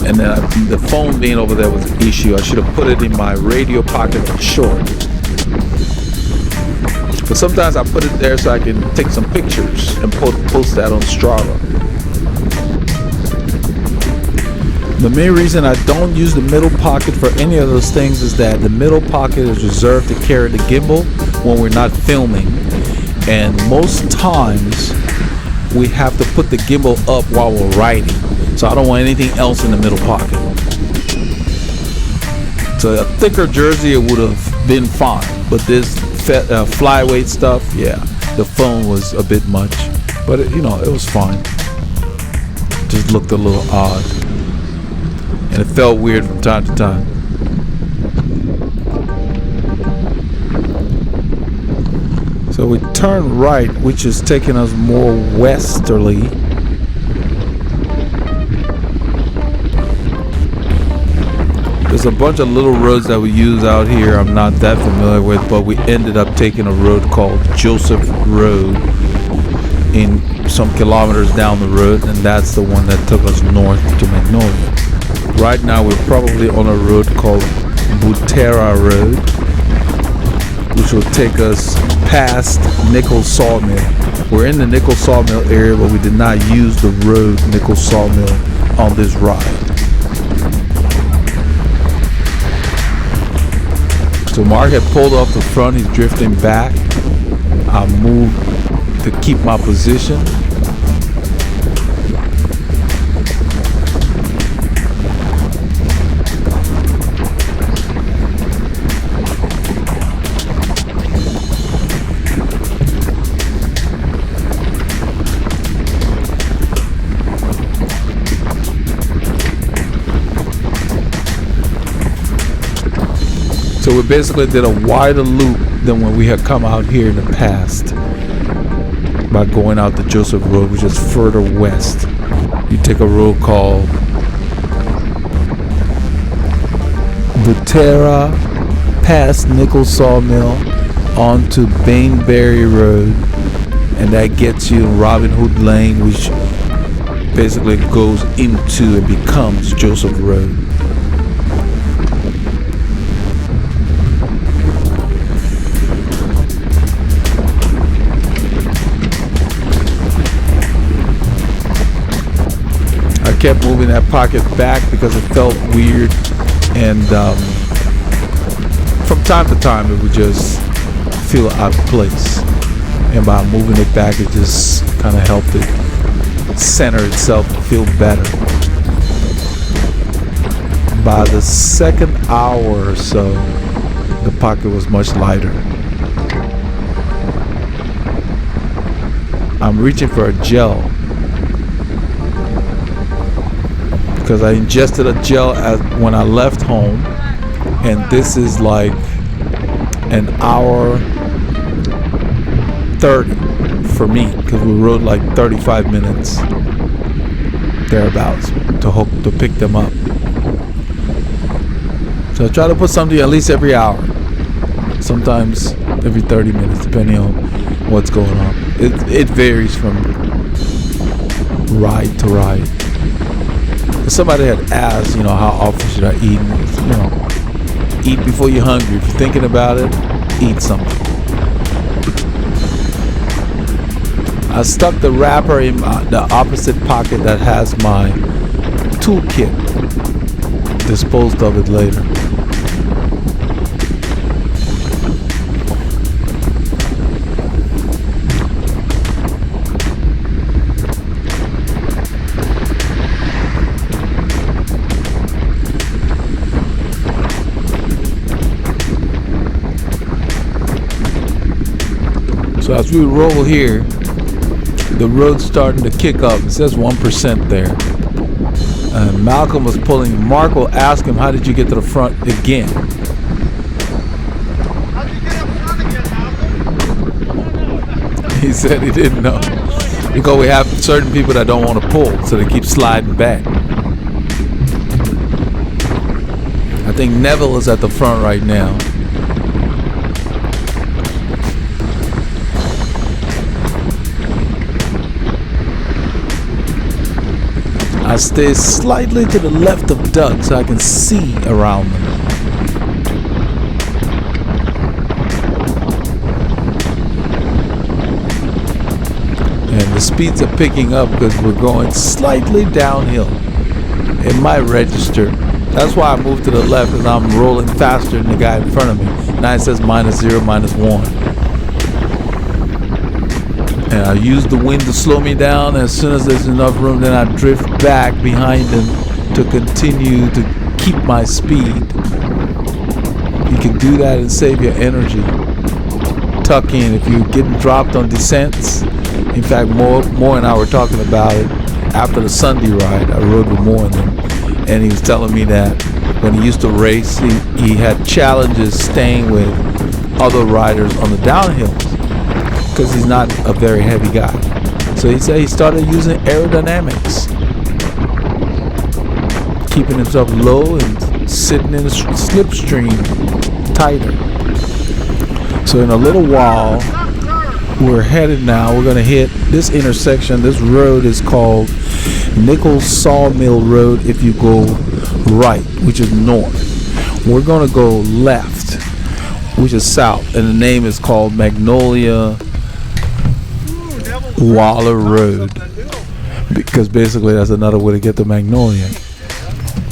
Speaker 2: And then the phone being over there was an issue. I should have put it in my radio pocket short. But sometimes I put it there so I can take some pictures and post that on Strava. The main reason I don't use the middle pocket for any of those things is that the middle pocket is reserved to carry the gimbal when we're not filming. And most times we have to put the gimbal up while we're riding. So I don't want anything else in the middle pocket. So a thicker jersey, it would have been fine. But this flyweight stuff, yeah, the phone was a bit much. But it was fine. Just looked a little odd. And it felt weird from time to time. So we turn right, which is taking us more westerly. There's a bunch of little roads that we use out here I'm not that familiar with, but we ended up taking a road called Joseph Road in some kilometers down the road, and that's the one that took us north to Magnolia. Right now we're probably on a road called Butera Road, which will take us past Nichols Sawmill. We're in the Nichols Sawmill area, but we did not use the road Nichols Sawmill on this ride. So Mark had pulled off the front, he's drifting back. I moved to keep my position. So we basically did a wider loop than when we had come out here in the past by going out the Joseph Road, which is further west. You take a road called Butera past Nichols Sawmill onto Bainbury Road, and that gets you in Robin Hood Lane, which basically goes into and becomes Joseph Road. Kept moving that pocket back because it felt weird, and from time to time it would just feel out of place, and by moving it back it just kind of helped it center itself and feel better. By the second hour or so the pocket was much lighter. I'm reaching for a gel because I ingested a gel when I left home, and this is like an hour 30 for me because we rode like 35 minutes thereabouts to pick them up. So I try to put something at least every hour, sometimes every 30 minutes depending on what's going on. It varies from ride to ride. Somebody had asked, how often should I eat? Eat before you're hungry. If you're thinking about it, eat something. I stuck the wrapper in the opposite pocket that has my toolkit. Disposed of it later. So as we roll here, the road's starting to kick up. It says 1% there. Malcolm was pulling. Mark will ask him, how did you get to the front again?
Speaker 4: How'd you get up front again, Malcolm?
Speaker 2: He said he didn't know. Because we have certain people that don't want to pull, so they keep sliding back. I think Neville is at the front right now. I stay slightly to the left of Doug so I can see around them. And the speeds are picking up because we're going slightly downhill. It might register. That's why I moved to the left, because I'm rolling faster than the guy in front of me. Now it says -0, -1. And I use the wind to slow me down. As soon as there's enough room, then I drift back behind him to continue to keep my speed. You can do that and save your energy. Tuck in if you're getting dropped on descents. In fact, Moore and I were talking about it after the Sunday ride. I rode with Moore and them, and he was telling me that when he used to race, he had challenges staying with other riders on the downhills because he's not a very heavy guy. So he said he started using aerodynamics, keeping himself low and sitting in a slipstream tighter. So in a little while, we're headed now. We're going to hit this intersection. This road is called Nichols Sawmill Road if you go right, which is north. We're going to go left, which is south, and the name is called Magnolia Waller Road, because basically that's another way to get to Magnolia.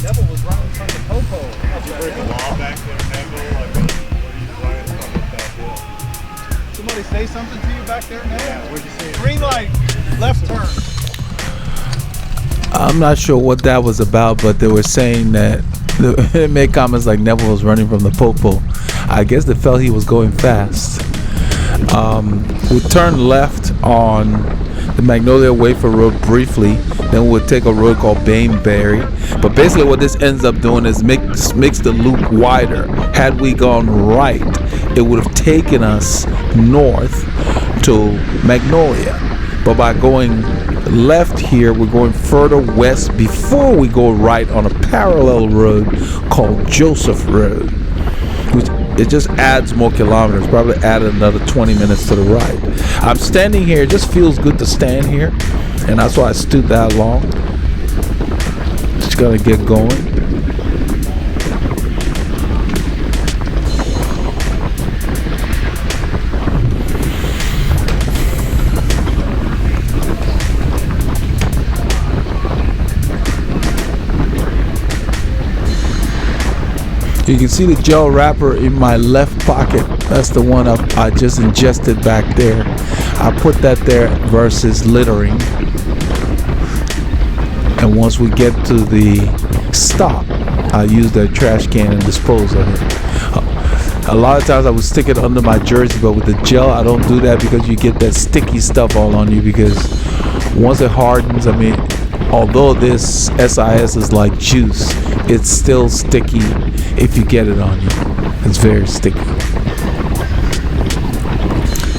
Speaker 4: Neville was running from the popo. Did you break a law back there, Neville? Like, what are you running from with that hill? Somebody say something to you back there, Neville? Yeah, what'd you say? Green light, left turn.
Speaker 2: I'm not sure what that was about, but they were saying that they made comments like Neville was running from the popo. I guess they felt he was going fast. We turned left on the Magnolia Wafer Road briefly, then we'll take a road called Bainberry. But basically what this ends up doing is makes the loop wider. Had we gone right, it would have taken us north to Magnolia. But by going left here, we're going further west before we go right on a parallel road called Joseph Road, which it just adds more kilometers, probably added another 20 minutes to the ride. I'm standing here, it just feels good to stand here, and that's why I stood that long. Just gotta get going. You can see the gel wrapper in my left pocket. That's the one I just ingested back there. I put that there versus littering. And once we get to the stop, I use the trash can and dispose of it. A lot of times I would stick it under my jersey, but with the gel, I don't do that because you get that sticky stuff all on you, because once it hardens, I mean, although this SIS is like juice, it's still sticky if you get it on you. It's very sticky.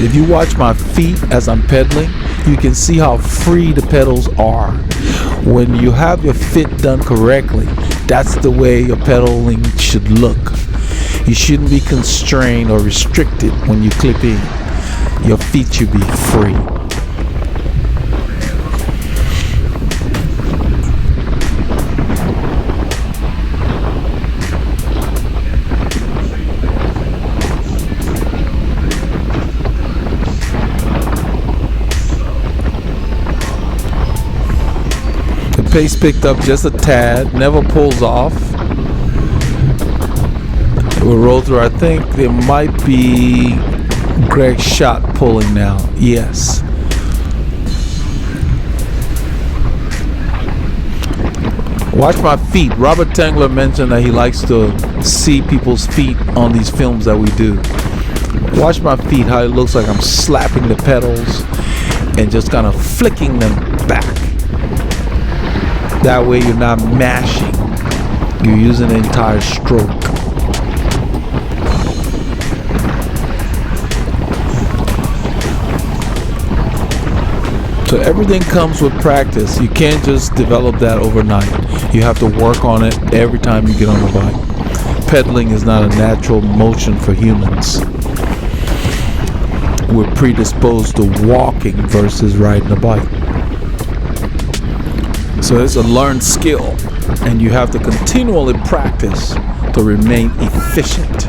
Speaker 2: If you watch my feet as I'm pedaling, you can see how free the pedals are. When you have your fit done correctly, that's the way your pedaling should look. You shouldn't be constrained or restricted when you clip in. Your feet should be free. Pace picked up just a tad, never pulls off. We'll roll through. I think there might be Greg Schott pulling now. Yes. Watch my feet. Robert Tengler mentioned that he likes to see people's feet on these films that we do. Watch my feet, how it looks like I'm slapping the pedals and just kind of flicking them back. That way you're not mashing. You're using the entire stroke. So everything comes with practice. You can't just develop that overnight. You have to work on it every time you get on the bike. Pedaling is not a natural motion for humans. We're predisposed to walking versus riding a bike. So it's a learned skill, and you have to continually practice to remain efficient.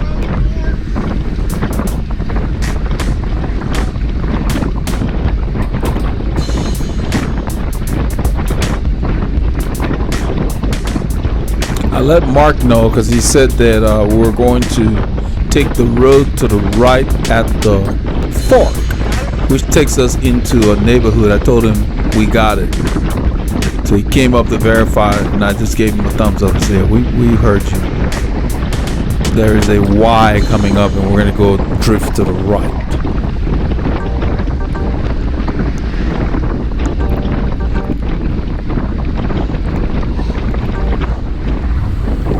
Speaker 2: I let Mark know because he said that we're going to take the road to the right at the fork, which takes us into a neighborhood. I told him we got it. So he came up to verify, and I just gave him a thumbs up and said, we heard you. There is a Y coming up, and we're going to go drift to the right.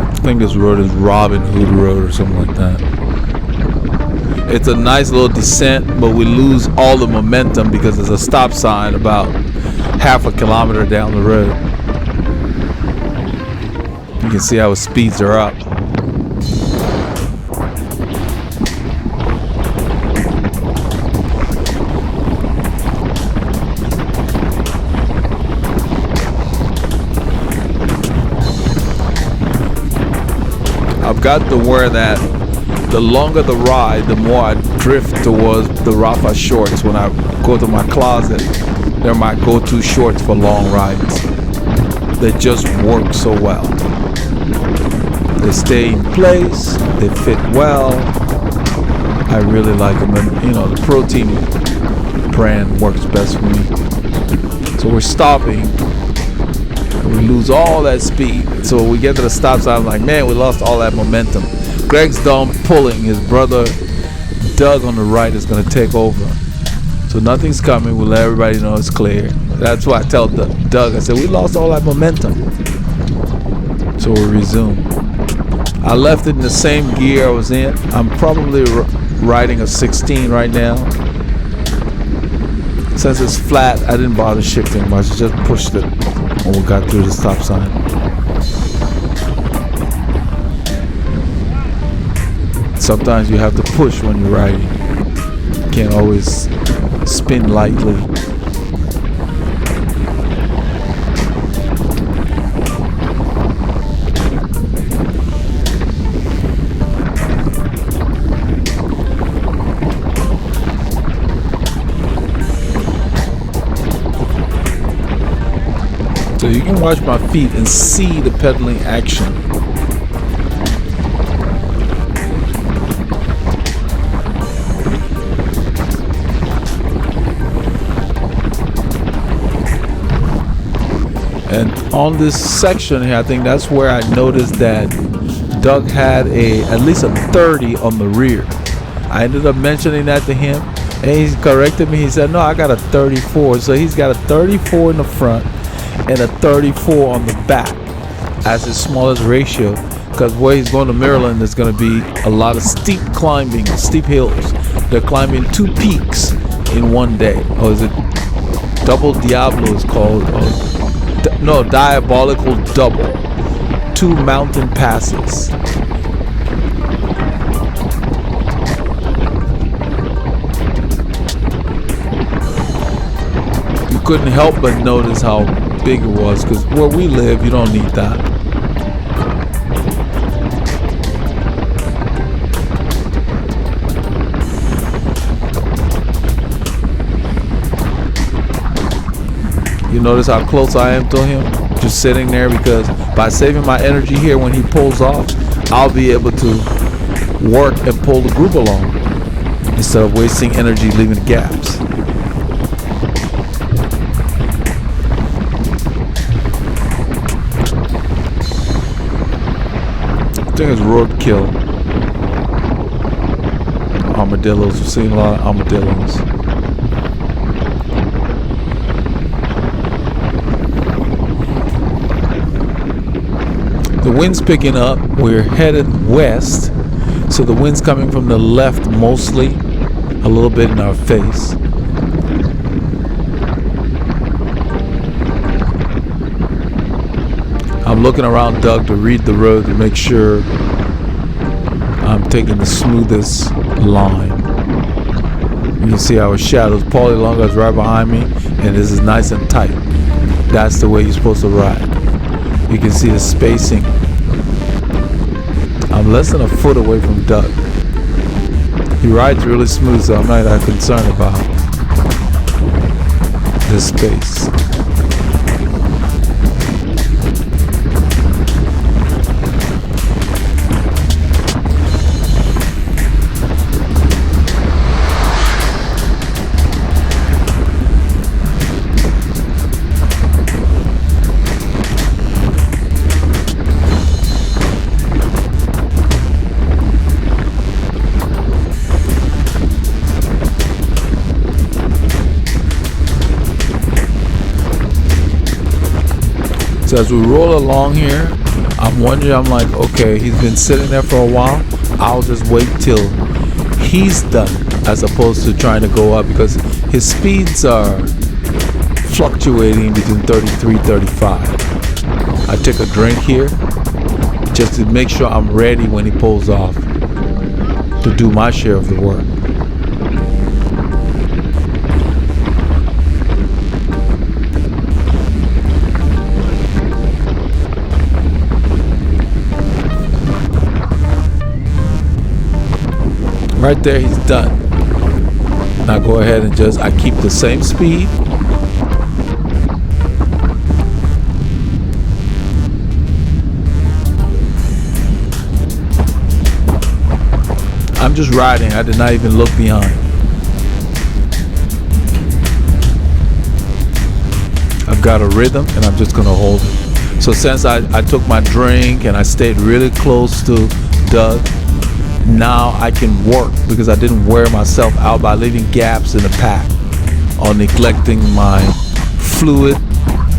Speaker 2: I think this road is Robin Hood Road or something like that. It's a nice little descent, but we lose all the momentum because there's a stop sign about half a kilometer down the road. You can see how his speeds are up. I've got to where that the longer the ride, the more I drift towards the Rafa shorts. When I go to my closet, they're my go-to shorts for long rides. They just work so well. They stay in place, they fit well. I really like them, and you know, the Protein brand works best for me. So we're stopping. We lose all that speed. So when we get to the stop sign, I'm like, man, we lost all that momentum. Greg's done pulling. His brother Doug on the right is going to take over. So nothing's coming. We'll let everybody know it's clear. That's why I tell Doug, I said, we lost all that momentum. So we'll resume. I left it in the same gear I was in. I'm probably riding a 16 right now. Since it's flat, I didn't bother shifting much. Just pushed it when we got through the stop sign. Sometimes you have to push when you're riding. You can't always spin lightly. So you can watch my feet and see the pedaling action. And on this section here, I think that's where I noticed that Doug had at least a 30 on the rear. I ended up mentioning that to him, and he corrected me. He said, no, I got a 34. So he's got a 34 in the front and a 34 on the back as his smallest ratio, because where he's going to Maryland, there's going to be a lot of steep climbing, steep hills. They're climbing 2 peaks in one day. Or is it Double Diablo is called? No, Diabolical Double. 2 mountain passes. You couldn't help but notice how big it was, because where we live, you don't need that. You notice how close I am to him? Just sitting there, because by saving my energy here when he pulls off, I'll be able to work and pull the group along instead of wasting energy leaving gaps. I think it's roadkill. Armadillos. We've seen a lot of armadillos. The wind's picking up. We're headed west, so the wind's coming from the left mostly, a little bit in our face. I'm looking around Doug to read the road to make sure I'm taking the smoothest line. You can see our shadows. Paulie Longa is right behind me, and this is nice and tight. That's the way you're supposed to ride. You can see the spacing. I'm less than a foot away from Doug. He rides really smooth, so I'm not that concerned about this space. So as we roll along here, I'm wondering, I'm like, okay, he's been sitting there for a while. I'll just wait till he's done as opposed to trying to go up, because his speeds are fluctuating between 33, 35. I take a drink here just to make sure I'm ready when he pulls off to do my share of the work. Right there, he's done. Now go ahead and I keep the same speed. I'm just riding. I did not even look behind. I've got a rhythm and I'm just gonna hold it. So since I took my drink and I stayed really close to Doug, now I can work because I didn't wear myself out by leaving gaps in the pack or neglecting my fluid,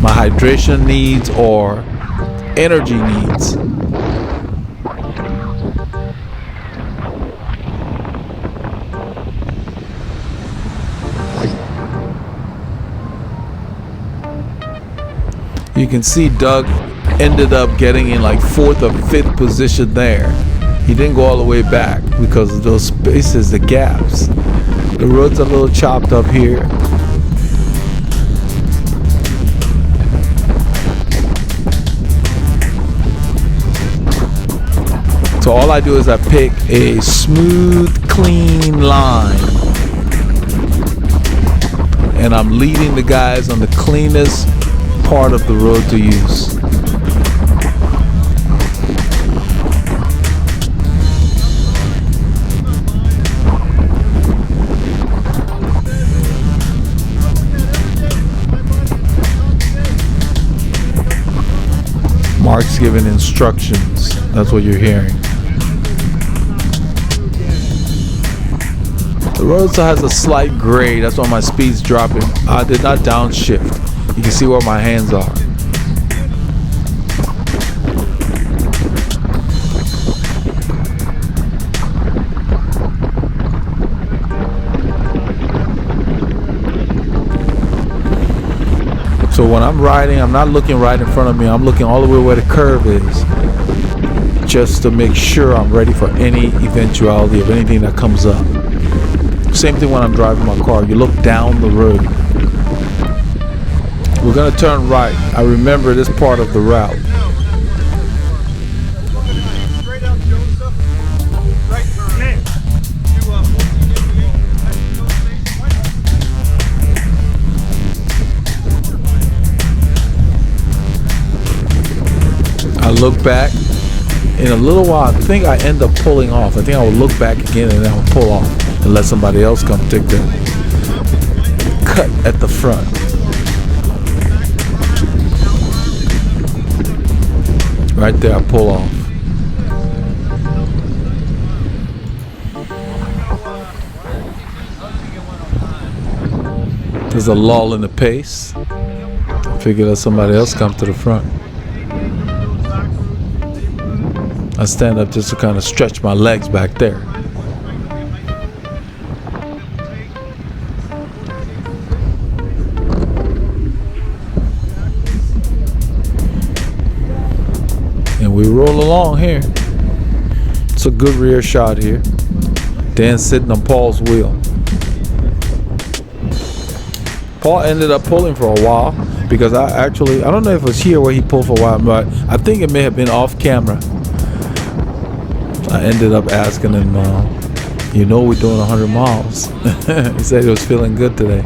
Speaker 2: my hydration needs, or energy needs. You can see Doug ended up getting in like 4th or 5th position there. He didn't go all the way back because of those spaces, the gaps. The road's a little chopped up here. So all I do is I pick a smooth, clean line. And I'm leading the guys on the cleanest part of the road to use. Mark's giving instructions. That's what you're hearing. The road still has a slight grade. That's why my speed's dropping. I did not downshift. You can see where my hands are. So when I'm riding, I'm not looking right in front of me. I'm looking all the way where the curve is, just to make sure I'm ready for any eventuality of anything that comes up. Same thing when I'm driving my car. You look down the road. We're gonna turn right. I remember this part of the route.
Speaker 4: Straight out Joseph, right turn to 1488.
Speaker 2: I look back. In a little while, I think I end up pulling off. I think I will look back again and then I'll pull off and let somebody else come take the cut at the front. Right there, I pull off. There's a lull in the pace. I figure let somebody else come to the front. I stand up just to kind of stretch my legs back there. And we roll along here. It's a good rear shot here. Dan's sitting on Paul's wheel. Paul ended up pulling for a while because I don't know if it was here where he pulled for a while, but I think it may have been off camera. I ended up asking him, you know, we're doing 100 miles. He said he was feeling good today.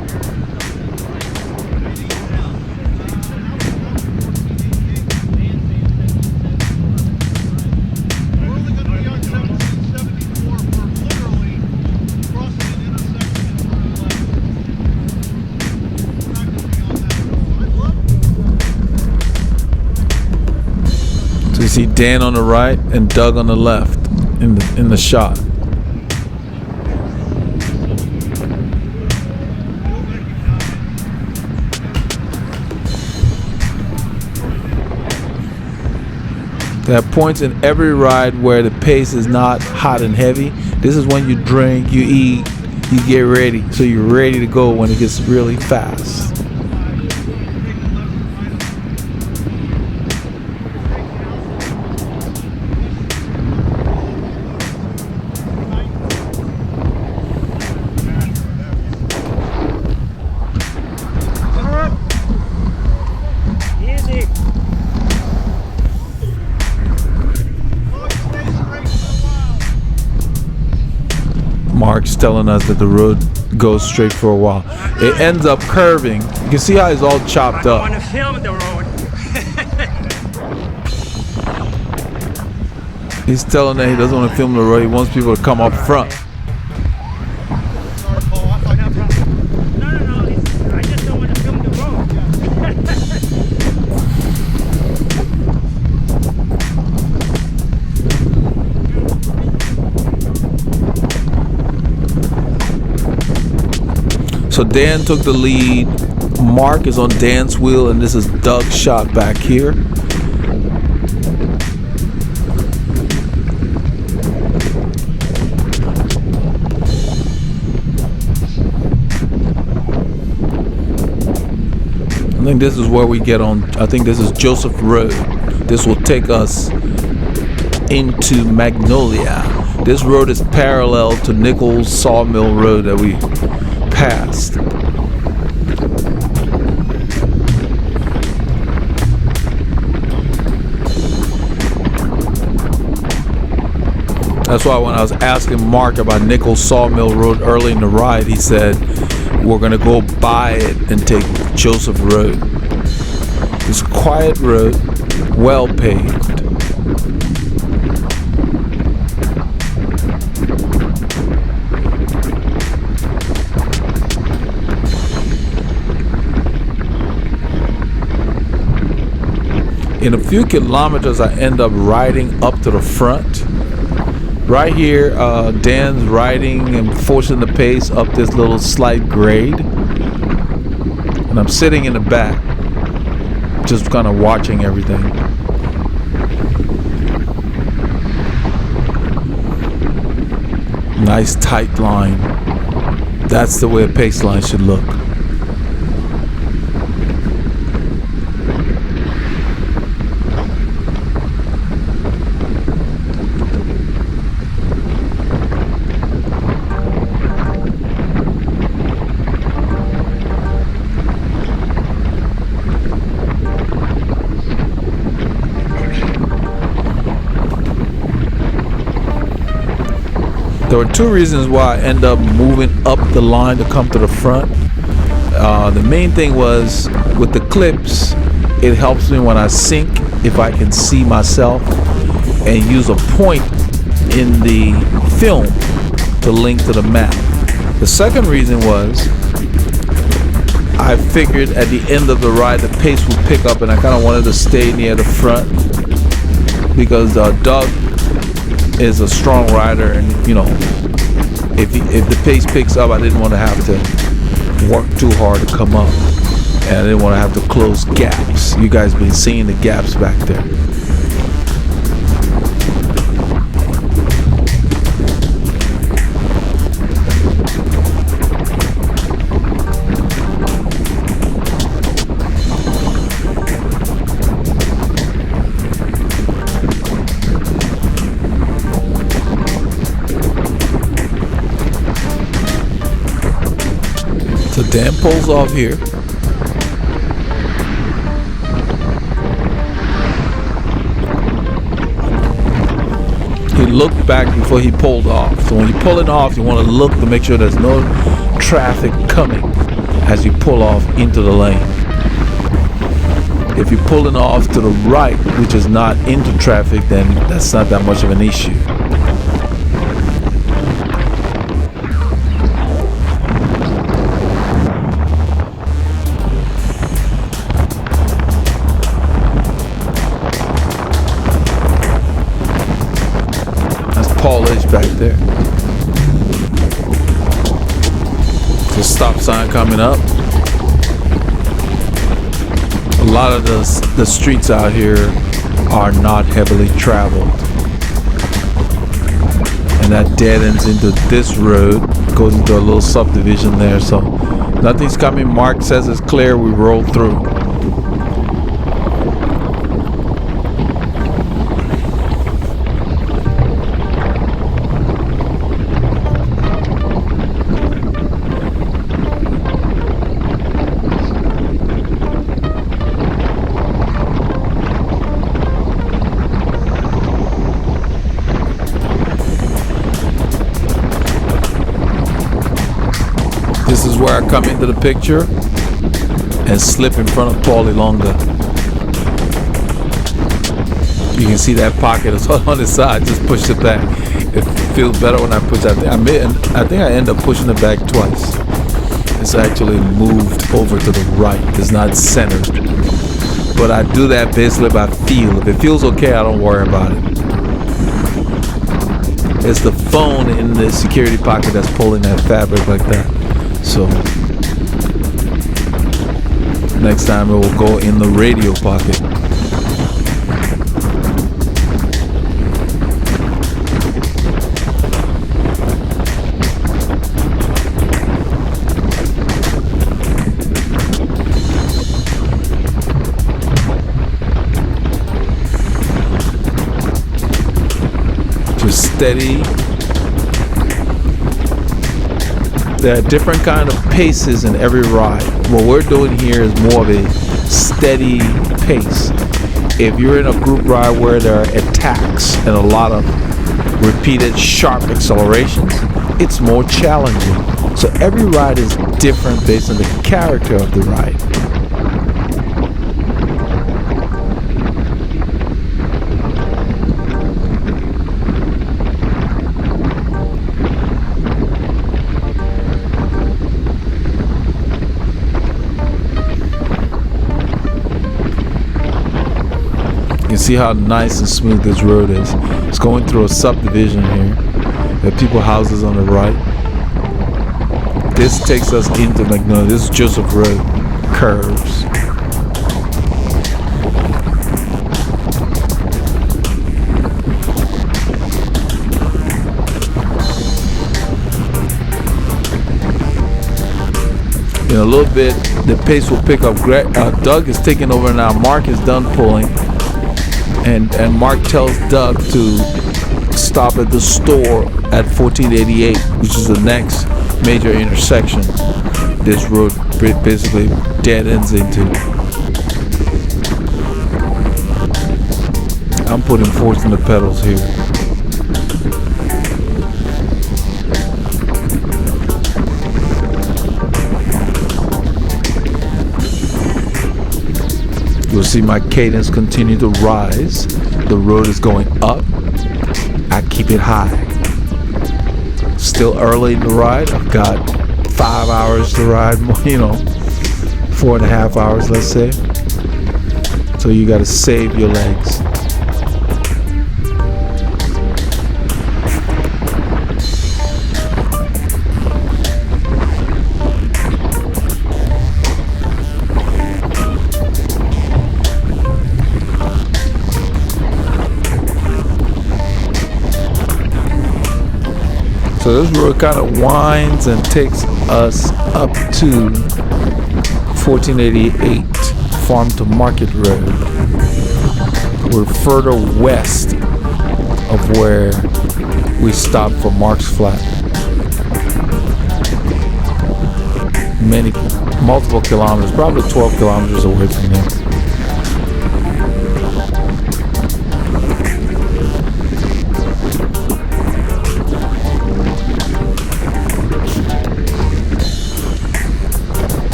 Speaker 2: So you see Dan on the right and Doug on the left in the shot. There are points in every ride where the pace is not hot and heavy. This is when you drink, you eat, you get ready. So you're ready to go when it gets really fast. Mark's telling us that the road goes straight for a while. It ends up curving. You can see how it's all chopped up.
Speaker 6: I want to film the road.
Speaker 2: He's telling that he doesn't want to film the road. He wants people to come up front.
Speaker 6: No, I just don't want to film the road.
Speaker 2: So Dan took the lead. Mark is on Dan's wheel, and this is Doug's shot back here. I think this is where we get on. I think this is Joseph Road. This will take us into Magnolia. This road is parallel to Nichols Sawmill Road that we passed. That's why when I was asking Mark about Nichols Sawmill Road early in the ride, he said we're gonna go by it and take Joseph Road. It's a quiet road, well paved. In a few kilometers, I end up riding up to the front. Right here, Dan's riding and forcing the pace up this little slight grade. And I'm sitting in the back, just kind of watching everything. Nice tight line. That's the way a pace line should look. There were two reasons why I end up moving up the line to come to the front. The main thing was with the clips, it helps me when I sync if I can see myself and use a point in the film to link to the map. The second reason was I figured at the end of the ride the pace would pick up, and I kind of wanted to stay near the front because Doug is a strong rider, and you know, if the pace picks up, I didn't want to have to work too hard to come up, and I didn't want to have to close gaps. You guys been seeing the gaps back there. Dan pulls off here. He looked back before he pulled off. So when you're pulling off, you want to look to make sure there's no traffic coming as you pull off into the lane. If you're pulling off to the right, which is not into traffic, then that's not that much of an issue. Paul is back there. The stop sign coming up. A lot of the streets out here are not heavily traveled. And that dead ends into this road, goes into a little subdivision there. So nothing's coming. Mark says it's clear. We roll through. This is where I come into the picture and slip in front of Paulie Longa. You can see that pocket is on the side, just push it back. It feels better when I push that thing. I think I end up pushing it back twice. It's actually moved over to the right. It's not centered. But I do that basically by feel. If it feels okay, I don't worry about it. It's the phone in the security pocket that's pulling that fabric like that. So next time it will go in the radio pocket. Just steady. There are different kind of paces in every ride. What we're doing here is more of a steady pace. If you're in a group ride where there are attacks and a lot of repeated sharp accelerations, it's more challenging. So every ride is different based on the character of the ride. You see how nice and smooth this road is. It's going through a subdivision here. There are people houses on the right. This takes us into Magnolia. This is Joseph Road. Curves. In a little bit, the pace will pick up. Doug is taking over now. Mark is done pulling. And Mark tells Doug to stop at the store at 1488, which is the next major intersection this road basically dead ends into. I'm putting force in the pedals here. You'll see my cadence continue to rise. The road is going up. I keep it high. Still early in the ride. I've got 5 hours to ride, 4.5 hours, let's say. So you got to save your legs. So this road kind of winds and takes us up to 1488 Farm to Market Road. We're further west of where we stopped for Mark's Flat. multiple kilometers, probably 12 kilometers away from here.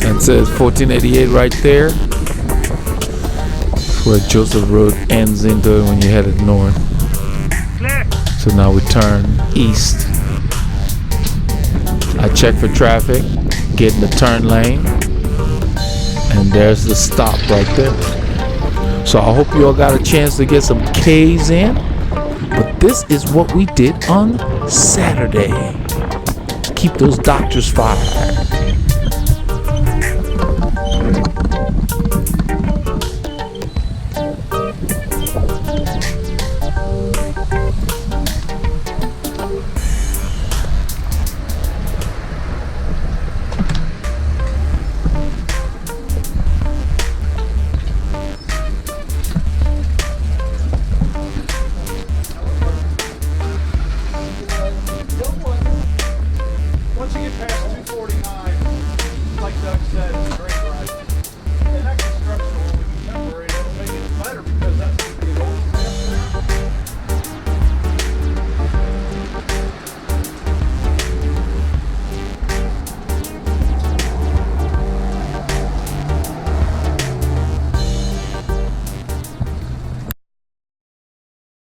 Speaker 2: It says 1488 right there. That's where Joseph Road ends into it when you headed north. So now we turn east. I check for traffic, get in the turn lane, and there's the stop right there. So I hope you all got a chance to get some K's in. But this is what we did on Saturday. Keep those doctors fired.